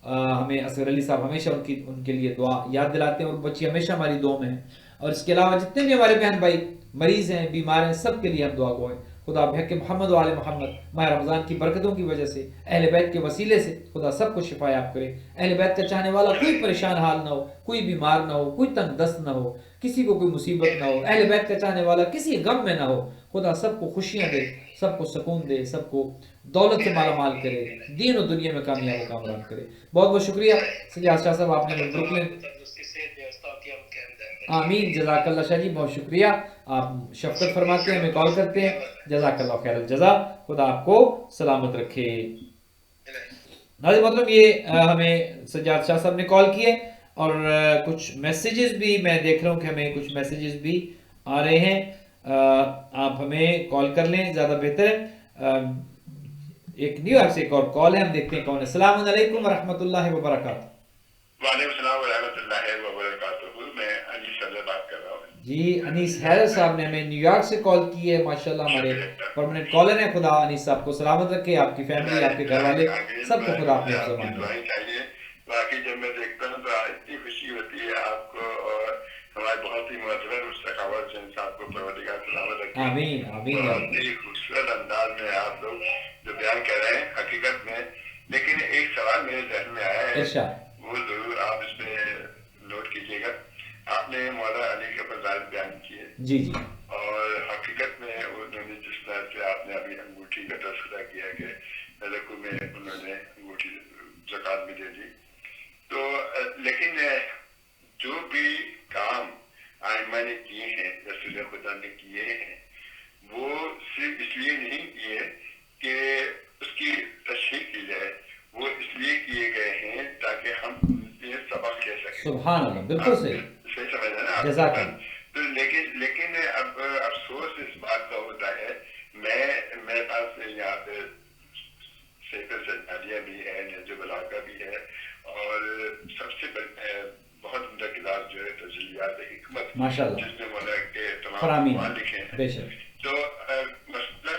Speaker 1: ہمیں اصغر علی صاحب ہمیشہ ان کے لیے دعا یاد دلاتے ہیں، اور بچی ہمیشہ ہماری دعا میں ہیں۔ اور اس کے علاوہ جتنے بھی ہمارے بہن بھائی مریض ہیں، بیمار ہیں، سب کے لیے ہم دعا گو ہیں۔ خدا بحق محمد و آل محمد ماہ رمضان کی برکتوں کی وجہ سے، اہل بیت کے وسیلے سے خدا سب کو شفا یاب کرے۔ اہل بیت کا چاہنے والا کوئی پریشان حال نہ ہو، کوئی بیمار نہ ہو، کوئی تنگ دست نہ ہو، کسی کو کوئی مصیبت نہ ہو، اہل بیت کا چاہنے والا کسی غم میں نہ ہو۔ خدا سب کو خوشیاں دے، سب کو سکون دے، سب کو دولت سے مالا مال کرے، دین و دنیا میں کامیاب و کامران کرے۔ بہت بہت شکریہ سجاد شاہ صاحب، آپ نے بروکلن۔ آمین، جزاک اللہ شاہ جی، بہت شکریہ، آپ شفقت فرماتے ہیں، ہمیں کال کرتے ہیں، جزاک اللہ خیر الجزا، خدا آپ کو سلامت رکھے۔ ناظرین مطلب یہ ہمیں سجاد شاہ صاحب نے کال کیے، اور کچھ میسیجز بھی میں دیکھ رہا ہوں کہ ہمیں کچھ میسیجز بھی آ رہے ہیں، آپ ہمیں کال کر لیں زیادہ بہتر ہے۔ ایک نیو یارک سے ایک اور کال ہے، ہم دیکھتے ہیں کون ہے۔ السلام علیکم ورحمۃ اللہ وبرکاتہ۔
Speaker 3: وعلیکم السلام ورحمۃ اللہ وبرکاتہ، میں انیس حیدر بات کر رہا ہوں۔
Speaker 1: جی انیس حیدر صاحب نے ہمیں نیو یارک سے کال کی ہے، ماشاءاللہ ہمارے پرماننٹ کالر ہیں۔ خدا انیس صاحب کو سلامت رکھے، آپ کی فیملی، آپ کے گھر والے سب کو خدا اپنے حفظ و امان میں۔
Speaker 3: باقی جب میں دیکھتا ہوں تو اتنی خوشی ہوتی ہے آپ کو، اور ہمارے بہت ہی معذرت مستقبل سے صاحب کو پروردگار سلامت رکھے۔
Speaker 1: آمین آمین۔
Speaker 3: بہت ہی خوبصورت انداز میں آپ لوگ جو بیان کر رہے ہیں حقیقت میں، لیکن ایک سوال میرے ذہن میں آیا ہے، وہ ضرور آپ اس پہ نوٹ کیجیے گا۔ آپ نے مولا علی کے فضائل بیان کیے،
Speaker 1: جی جی،
Speaker 3: اور حقیقت میں انہوں نے جس طرح سے آپ نے ابھی انگوٹھی کا تذکرہ کیا کہ رکوع میں انہوں نے انگوٹھی زکات بھی جی جی. تو لیکن جو بھی کام آئمہ نے کیے ہیں، رسول خدا نے کیے ہیں، وہ صرف اس لیے نہیں کیے کہ اس کی تشریح کی جائے، وہ اس لیے کیے گئے ہیں تاکہ ہم ان سے سبق لے سکیں.
Speaker 1: سبحان اللہ، بالکل صحیح
Speaker 3: سمجھ رہے نا آپ؟
Speaker 1: جزاک اللہ.
Speaker 3: تو لیکن اب افسوس اس بات کا ہوتا ہے، میرے پاس یہاں پہ سیکر سجادیہ بھی ہے، نجب العلاقہ بھی ہے، اور سب سے بہت عمدہ کتاب جو ہے تجلیات حکمت، جس میں مولا کے تمام اقوال لکھے ہیں. تو مسئلہ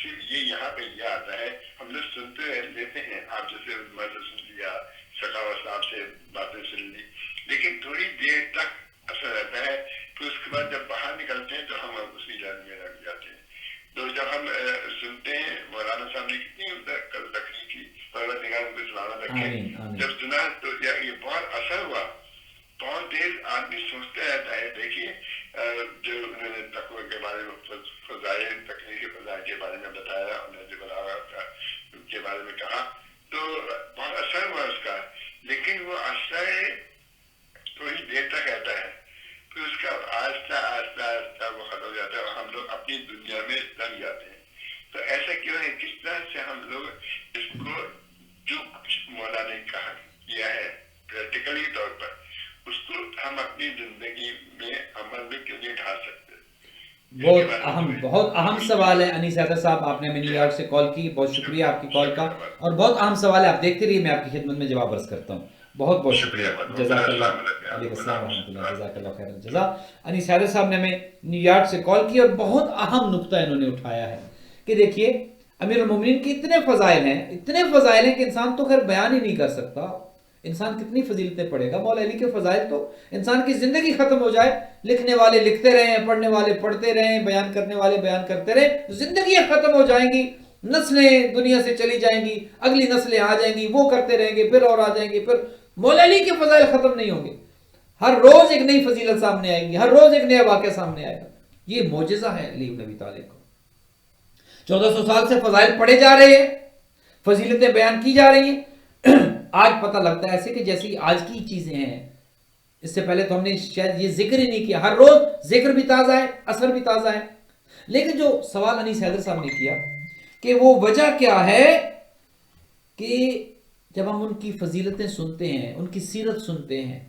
Speaker 3: صرف یہ یہاں پہ یہ آتا ہے، ہم لوگ سنتے لیتے ہیں، آپ جیسے مجھے سن لیا، سخاوت صاحب سے باتیں سن لی، لیکن تھوڑی دیر تک اثر رہتا ہے، پھر اس کے بعد جب باہر نکلتے ہیں تو ہم اسی لائن میں لگ جاتے ہیں. تو جب ہم سنتے ہیں، مولانا صاحب نے کتنی تقریر کی، پروردگار کو سلامت رکھے، جب سنا تو یہ بہت اثر ہوا. بہت دیر آدمی سوچتا رہتا ہے. دیکھیے جو انہوں نے تقوی کے بارے میں، فضائل، تقریر کے فضائل کے بارے میں بتایا، انہوں نے بلاغت کے بارے میں کہا، تو بہت اثر ہوا اس کا. لیکن وہ اثر تھوڑی دیر تک رہتا ہے، پھر اس کا آہستہ آہستہ آہستہ وہ ختم ہو جاتا ہے اور ہم لوگ اپنی دنیا میں لگ جاتے ہیں. تو ایسا کیوں ہے؟ کس طرح سے ہم لوگ اس کو جو کچھ مولا نے کہا کیا ہے پریکٹیکلی طور پر، اس کو ہم اپنی زندگی میں عمل میں کیوں نہیں ڈھال سکتے؟
Speaker 1: بہت اہم سوال ہے. انیس حیدر صاحب، آپ نے نیو یارک سے کال کی، بہت شکریہ آپ کی کال کا، اور بہت اہم سوال ہے. آپ دیکھتے رہیے، میں آپ کی خدمت میں جواب عرض کرتا ہوں. بہت بہت شکریہ. جزاک اللہ. علیکم السلام ورحمۃ اللہ. جزاک اللہ خیر الجزا. انیس حیدر صاحب نے ہمیں نیو یارک سے کال کی، اور بہت اہم نقطہ انہوں نے اٹھایا ہے کہ دیکھیے امیر المومنین کے اتنے فضائل ہیں کہ انسان تو خیر بیان ہی نہیں کر سکتا. انسان کتنی فضیلتیں پڑھے گا. مولا علی کے فضائل تو انسان کی زندگی ختم ہو جائے، لکھنے والے لکھتے رہیں، پڑھنے والے پڑھتے رہیں، بیان کرنے والے بیان کرتے رہیں، زندگیاں ختم ہو جائیں گی، نسلیں دنیا سے چلی جائیں گی، اگلی نسلیں آ جائیں گی، وہ کرتے رہیں گے، پھر اور آ جائیں گے، پھر مولا علی کے فضائل ختم نہیں ہوں گے. ہر روز ایک نئی فضیلت سامنے آئے گی، ہر روز ایک نیا واقعہ سامنے آئے گا. یہ معجزہ ہے علی بن ابی طالب کو. 1400 سال سے فضائل پڑھے جا رہے ہیں، فضیلتیں بیان کی جا رہی ہیں. آج پتہ لگتا ہے ایسے کہ جیسی آج کی چیزیں ہیں، اس سے پہلے تو ہم نے شاید یہ ذکر ہی نہیں کیا. ہر روز ذکر بھی تازہ ہے، اثر بھی تازہ ہے. لیکن جو سوال انیس حیدر صاحب نے کیا کہ وہ وجہ کیا ہے کہ جب ہم ان کی فضیلتیں سنتے ہیں، ان کی سیرت سنتے ہیں،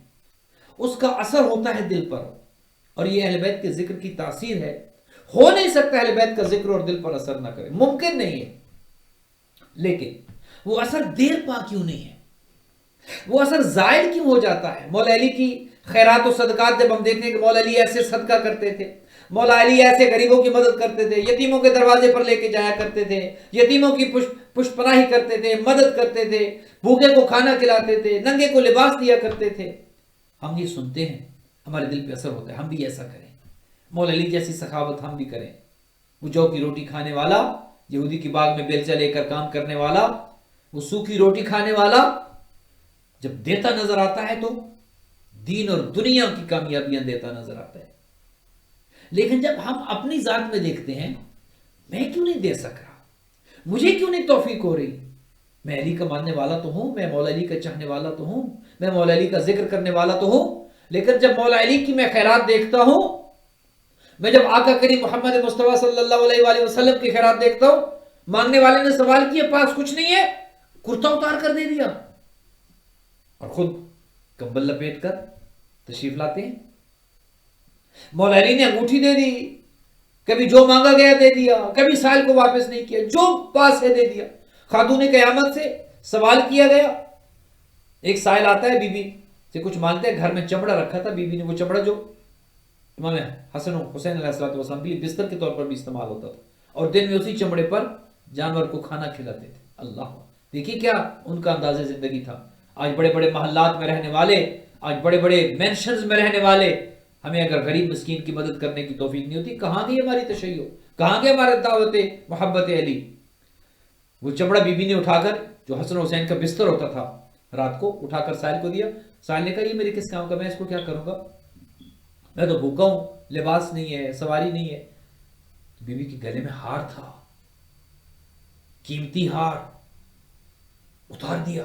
Speaker 1: اس کا اثر ہوتا ہے دل پر. اور یہ اہل بیت کے ذکر کی تاثیر ہے. ہو نہیں سکتا اہل بیت کا ذکر اور دل پر اثر نہ کرے، ممکن نہیں ہے. لیکن وہ اثر دیر پا کیوں نہیں ہے؟ وہ اثر زائل کیوں ہو جاتا ہے؟ مولا علی کی خیرات و صدقات جب ہم دیکھتے ہیں کہ مولا علی ایسے صدقہ کرتے تھے، مولا علی ایسے غریبوں کی مدد کرتے تھے، یتیموں کے دروازے پر لے کے جایا کرتے تھے، یتیموں کی پشت پناہی کرتے تھے، مدد کرتے تھے، بھوکے کو کھانا کھلاتے تھے، ننگے کو لباس دیا کرتے تھے. ہم یہ سنتے ہیں، ہمارے دل پہ اثر ہوتا ہے، ہم بھی ایسا کریں. مولا علی جیسی سخاوت ہم بھی کریں. وہ جو کی روٹی کھانے والا، یہودی کی باغ میں بیلچہ لے کر کام کرنے والا، وہ سوکھی روٹی کھانے والا جب دیتا نظر آتا ہے تو دین اور دنیا کی کامیابیاں دیتا نظر آتا ہے. لیکن جب ہم اپنی ذات میں دیکھتے ہیں، میں کیوں نہیں دے سک رہا، مجھے کیوں نہیں توفیق ہو رہی؟ میں علی کا ماننے والا تو ہوں، میں مولا علی کا چاہنے والا تو ہوں، میں مولا علی کا ذکر کرنے والا تو ہوں. لیکن جب مولا علی کی میں خیرات دیکھتا ہوں، میں جب آقا کریم محمد مصطفیٰ صلی اللہ علیہ وآلہ وسلم کی خیرات دیکھتا ہوں، مانگنے والے نے سوال کیا، پاس کچھ نہیں ہے، کرتا اتار کر دے دیا، اور خود کمبل لپیٹ کر تشریف لاتے ہیں. مولا علی نے انگوٹھی دے دی، کبھی جو مانگا گیا دے دیا، کبھی سائل کو واپس نہیں کیا، جو پاس ہے دے دیا. خاتون قیامت سے سوال کیا گیا، ایک سائل آتا ہے، بی بی سے کچھ مانگتے ہیں، گھر میں چمڑا رکھا تھا، بی بی نے وہ چمڑا جو امام حسن و حسین علیہ السلام کے لیے بستر کے طور پر بھی استعمال ہوتا تھا، اور دن میں اسی چمڑے پر جانور کو کھانا کھلاتے تھے. اللہ، دیکھیے کیا ان کا انداز زندگی تھا. آج بڑے بڑے محلات میں رہنے والے، آج بڑے بڑے مینشنز میں رہنے والے، ہمیں اگر غریب مسکین کی مدد کرنے کی توفیق نہیں ہوتی، کہاں گئی ہماری تشیع، کہاں گئی ہمارے دعوت محبت علی؟ وہ چمڑا بی بی نے اٹھا کر، جو حسن حسین کا بستر ہوتا تھا، رات کو اٹھا کر سائل کو دیا. سائل نے کہا یہ میرے کس کام کا، میں اس کو کیا کروں گا، میں تو بھوکا ہوں، لباس نہیں ہے، سواری نہیں ہے. بی بی کے گلے میں ہار تھا، قیمتی ہار، اتار دیا.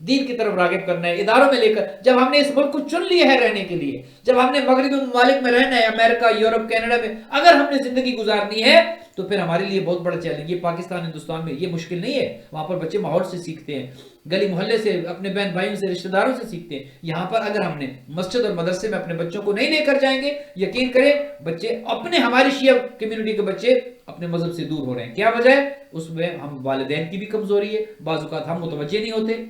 Speaker 1: دین کی طرف راغب کرنا ہے، اداروں میں لے کر. جب ہم نے اس ملک کو چن لیا ہے رہنے کے لیے، جب ہم نے مغربی ممالک میں رہنا ہے، امریکہ، یورپ، کینیڈا میں اگر ہم نے زندگی گزارنی ہے تو پھر ہمارے لیے بہت بڑا چیلنج. یہ پاکستان ہندوستان میں یہ مشکل نہیں ہے، وہاں پر بچے ماحول سے سیکھتے ہیں، گلی محلے سے، اپنے بہن بھائیوں سے، رشتہ داروں سے سیکھتے ہیں. یہاں پر اگر ہم نے مسجد اور مدرسے میں اپنے بچوں کو نہیں لے کر جائیں گے، یقین کریں بچے اپنے، ہماری شیعہ کمیونٹی کے بچے اپنے مذہب سے دور ہو رہے ہیں. کیا وجہ ہے؟ اس میں ہم والدین کی بھی کمزوری ہے، بعض اوقات ہم متوجہ نہیں ہوتے،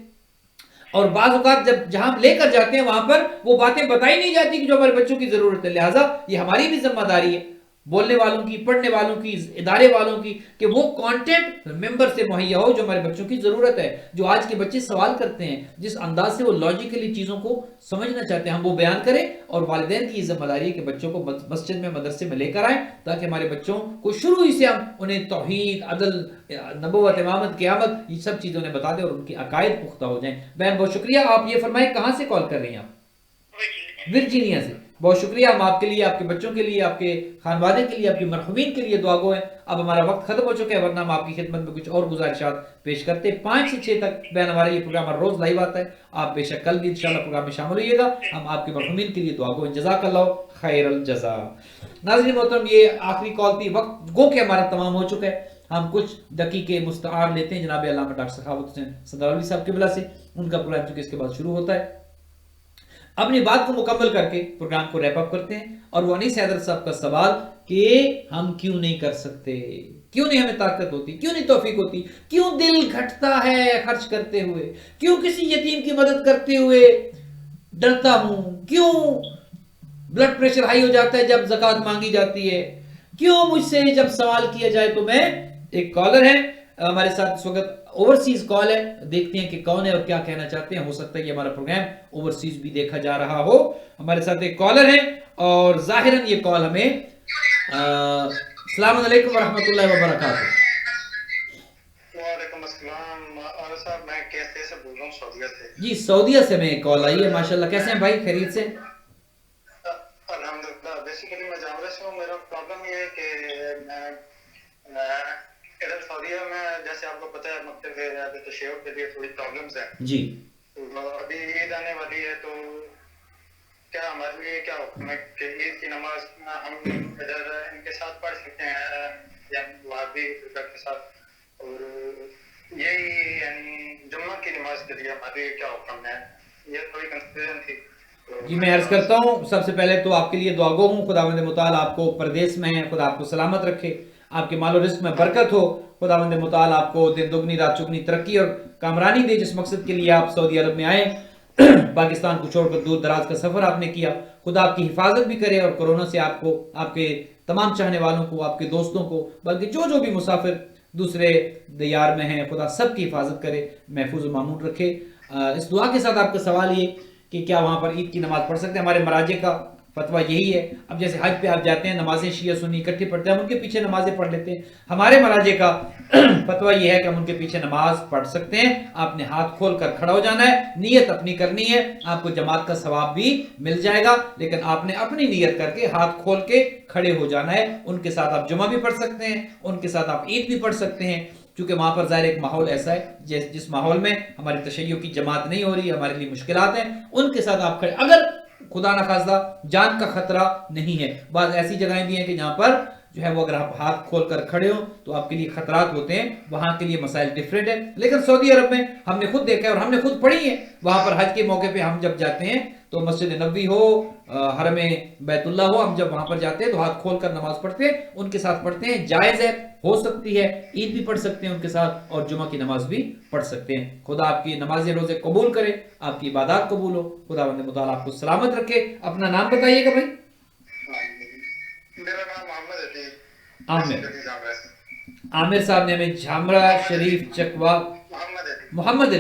Speaker 1: اور بعض اوقات جب جہاں لے کر جاتے ہیں وہاں پر وہ باتیں بتائی نہیں جاتی کہ جو ہمارے بچوں کی ضرورت ہے. لہٰذا یہ ہماری بھی ذمہ داری ہے، بولنے والوں کی، پڑھنے والوں کی، ادارے والوں کی، کہ وہ کانٹینٹ ممبر سے مہیا ہو جو ہمارے بچوں کی ضرورت ہے. جو آج کے بچے سوال کرتے ہیں، جس انداز سے وہ لاجیکلی چیزوں کو سمجھنا چاہتے ہیں، ہم وہ بیان کریں. اور والدین کی یہ ذمہ داری ہے کہ بچوں کو مسجد میں، مدرسے میں لے کر آئیں، تاکہ ہمارے بچوں کو شروع ہی سے ہم انہیں توحید، عدل، نبوت، امامت، قیامت، یہ سب چیزیں انہیں بتا دیں اور ان کی عقائد پختہ ہو جائیں. بہن بہت شکریہ. آپ یہ فرمائیں کہاں سے کال کر رہی ہیں آپ؟ ورجینیا سے. بہت شکریہ. ہم آپ کے لیے، آپ کے بچوں کے لیے، آپ کے خانوادے کے لیے، آپ کی مرحومین کے لیے دعا گو ہیں. اب ہمارا وقت ختم ہو چکا ہے، ورنہ ہم آپ کی خدمت میں کچھ اور گزارشات پیش کرتے. 5 سے 6 تک بہن ہمارا یہ پروگرام ہر روز لائیو آتا ہے. آپ بے شک کل بھی انشاءاللہ پروگرام میں شامل ہوئیے گا. ہم آپ کے مرحومین کے لیے دعا گو ہیں. جزاک اللہ خیر الجزا. ناظرین محترم، یہ آخری کال تھی. وقت گو کہ ہمارا تمام ہو چکا ہے. ہم کچھ دقیقے مستعار لیتے ہیں جناب علامہ ڈاکٹر سخاوت حسین صدراوی صاحب قبلہ سے. ان کا پروگرام چونکہ اس کے بعد شروع ہوتا ہے. اپنی بات کو مکمل کر کے پروگرام کو ریپ اپ کرتے ہیں. اور وہ انیس حیدر صاحب کا سوال کہ ہم کیوں نہیں کر سکتے، کیوں نہیں ہمیں طاقت ہوتی، کیوں نہیں توفیق ہوتی، کیوں دل گھٹتا ہے خرچ کرتے ہوئے، کیوں کسی یتیم کی مدد کرتے ہوئے ڈرتا ہوں، کیوں بلڈ پریشر ہائی ہو جاتا ہے جب زکوٰۃ مانگی جاتی ہے، کیوں مجھ سے جب سوال کیا جائے تو میں. ایک کالر ہے ہمارے ساتھ اس وقت، اوورسیز کال ہے، دیکھتے ہیں کہ کون ہے اور کیا کہنا چاہتے ہیں. ہو سکتا ہے کہ ہمارا پروگرام اوورسیز بھی دیکھا جا رہا ہو. ہمارے ساتھ ایک کالر ہے اور ظاہراً یہ کال ہمیں السلام علیکم ورحمۃ اللہ وبرکاتہ.
Speaker 4: وعلیکم السلام. اور صاحب میں کیسے سے بول رہا ہوں، سعودیہ سے.
Speaker 1: جی سعودیہ سے میں کال آئی ہے. ماشاءاللہ کیسے ہیں بھائی، خیریت سے؟
Speaker 4: الحمدللہ. بیسیکلی میں جامعہ سے ہوں. میرا پرابلم یہ ہے کہ میں ادھر سعودیہ میں، جیسے آپ کو پتہ ہے، مکتب تشیع کے لیے تھوڑی پرابلمس ہیں
Speaker 1: جی.
Speaker 4: ابھی عید آنے والی ہے، تو کیا ہمارے لیے کیا حکم ہے کہ عید کی نماز ہم ادھر ان کے ساتھ پڑھ سکتے ہیں یا وہاں بھی کے ساتھ، اور یہی یعنی جمعہ کی نماز کے لیے ہمارے لیے کیا حکم ہے؟ یہ تھوڑی کنفیوژن تھی.
Speaker 1: جی میں عرض کرتا ہوں، سب سے پہلے تو آپ کے لیے دعا گو ہوں. خداوند متعال آپ کو پردیس میں ہے، خدا آپ کو سلامت رکھے، آپ کے مال و رزق میں برکت ہو. خداوند متعال آپ کو دن دگنی رات چگنی ترقی اور کامرانی دے. جس مقصد کے لیے آپ سعودی عرب میں آئے، پاکستان کو چھوڑ کر دور دراز کا سفر آپ نے کیا، خدا آپ کی حفاظت بھی کرے اور کورونا سے آپ کو، آپ کے تمام چاہنے والوں کو، آپ کے دوستوں کو، بلکہ جو بھی مسافر دوسرے دیار میں ہیں، خدا سب کی حفاظت کرے، محفوظ و مامون رکھے. اس دعا کے ساتھ آپ کا سوال یہ کہ کیا وہاں پر عید کی نماز پڑھ سکتے ہیں؟ ہمارے مراجع کا فتویٰ یہی ہے. اب جیسے حج پہ آپ جاتے ہیں، نمازیں شیعہ سنی اکٹھے پڑھتے ہیں، ہم ان کے پیچھے نمازیں پڑھ لیتے ہیں. ہمارے مراجع کا فتویٰ یہ ہے کہ ہم ان کے پیچھے نماز پڑھ سکتے ہیں. آپ نے ہاتھ کھول کر کھڑا ہو جانا ہے، نیت اپنی کرنی ہے، آپ کو جماعت کا ثواب بھی مل جائے گا، لیکن آپ نے اپنی نیت کر کے ہاتھ کھول کے کھڑے ہو جانا ہے. ان کے ساتھ آپ جمعہ بھی پڑھ سکتے ہیں، ان کے ساتھ آپ عید بھی پڑھ سکتے ہیں، کیونکہ وہاں پر ظاہر ایک ماحول ایسا ہے جس ماحول میں ہماری تشیع کی جماعت نہیں ہو رہی، ہمارے لیے مشکلات ہیں. ان کے ساتھ آپ کھڑے، اگر خدا نخواستہ جان کا خطرہ نہیں ہے. بعض ایسی جگہیں بھی ہیں کہ جہاں پر جو ہے وہ اگر آپ ہاتھ کھول کر کھڑے ہو تو آپ کے لیے خطرات ہوتے ہیں، وہاں کے لیے مسائل ڈیفرنٹ ہیں. لیکن سعودی عرب میں ہم نے خود دیکھا ہے اور ہم نے خود پڑھی ہے، وہاں پر حج کے موقع پہ ہم جب جاتے ہیں تو مسجد نبوی ہو، حرم بیت اللہ ہو، ہم جب وہاں پر جاتے ہیں تو ہاتھ کھول کر نماز پڑھتے ہیں، ان کے ساتھ پڑھتے ہیں. جائز ہے، ہو سکتی ہے، عید بھی پڑھ سکتے ہیں ان کے ساتھ اور جمعہ کی نماز بھی پڑھ سکتے ہیں. خدا آپ کی نماز روزے قبول کرے، آپ کی عبادات قبول ہو، خدا متعال آپ کو سلامت رکھے. اپنا نام بتائیے گا بھائی.
Speaker 4: میرا نام محمد علی.
Speaker 1: عامر صاحب نے ہمیں جھامرہ شریف چکوال، محمد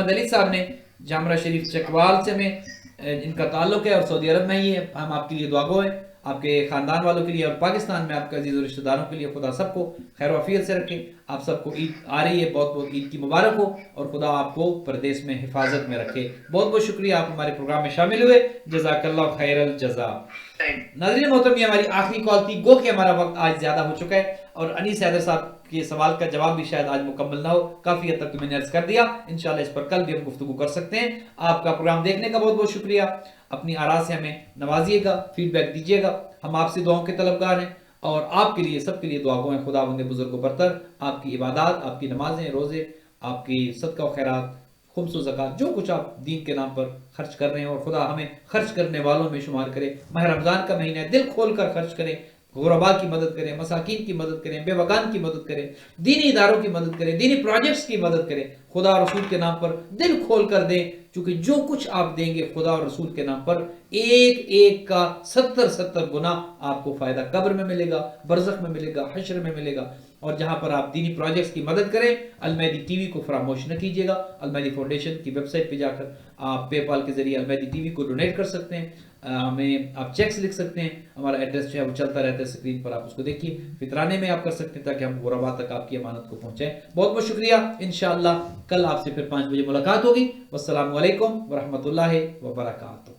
Speaker 1: علی صاحب نے جھامرہ شریف چکوال سے ہمیں ان کا تعلق ہے اور سعودی عرب میں ہی ہے. ہم آپ کے لیے دعا گو ہیں، آپ کے خاندان والوں کے لیے اور پاکستان میں آپ کے عزیز و رشتہ داروں کے لیے. خدا سب کو خیر و عافیت سے رکھے. آپ سب کو عید آ رہی ہے، بہت بہت عید کی مبارک ہو اور خدا آپ کو پردیس میں حفاظت میں رکھے. بہت بہت شکریہ، آپ ہمارے پروگرام میں شامل ہوئے. جزاک اللہ خیر الجزا. ناظرین محترم، یہ ہماری آخری کال تھی، گو کہ ہمارا وقت آج زیادہ ہو چکا ہے اور انیس حیدر صاحب کے سوال کا جواب بھی شاید آج مکمل نہ ہو، کافی حد تک تو میں نے عرض کر دیا، انشاءاللہ اس پر کل بھی ہم گفتگو کر سکتے ہیں۔ آپ کا پروگرام دیکھنے کا بہت بہت شکریہ، اپنی آراء سے ہمیں نوازیے گا، فیڈ بیک دیجیے گا، ہم آپ سے دعاؤں کے طلبگار ہیں، اور آپ کے لیے سب کے لیے دعا گو ہیں۔ خداوند بزرگ و برتر آپ کی عبادات، آپ کی نمازیں، روزے، آپ کی صدقہ و خیرات، خمس و زکوٰۃ، جو کچھ آپ دین کے نام پر خرچ کر رہے ہیں، اور خدا ہمیں خرچ کرنے والوں میں شمار کرے۔ ماہ رمضان کا مہینہ ہے، دل کھول کر خرچ کریں، غرباء کی مدد کریں، مساکین کی مدد کریں، بے وقان کی مدد کریں، دینی اداروں کی مدد کریں، دینی پروجیکٹس کی مدد کریں، خدا اور رسول کے نام پر دل کھول کر دیں، چونکہ جو کچھ آپ دیں گے خدا اور رسول کے نام پر ایک ایک کا 70 گنا آپ کو فائدہ قبر میں ملے گا، برزخ میں ملے گا، حشر میں ملے گا۔ اور جہاں پر آپ دینی پروجیکٹس کی مدد کریں، المہدی ٹی وی کو فراموش نہ کیجیے گا۔ المہدی فاؤنڈیشن کی ویب سائٹ پہ جا کر آپ پے پال کے ذریعے المہدی ٹی وی کو ڈونیٹ کر سکتے ہیں، ہمیں آپ چیکس لکھ سکتے ہیں، ہمارا ایڈریس جو ہے وہ چلتا رہتا ہے اسکرین پر، آپ اس کو دیکھیے، فطرانے میں آپ کر سکتے ہیں تاکہ ہم غرباء تک آپ کی امانت کو پہنچائیں۔ بہت بہت شکریہ، انشاءاللہ کل آپ سے پھر 5 بجے ملاقات ہوگی۔ والسلام علیکم ورحمۃ اللہ وبرکاتہ۔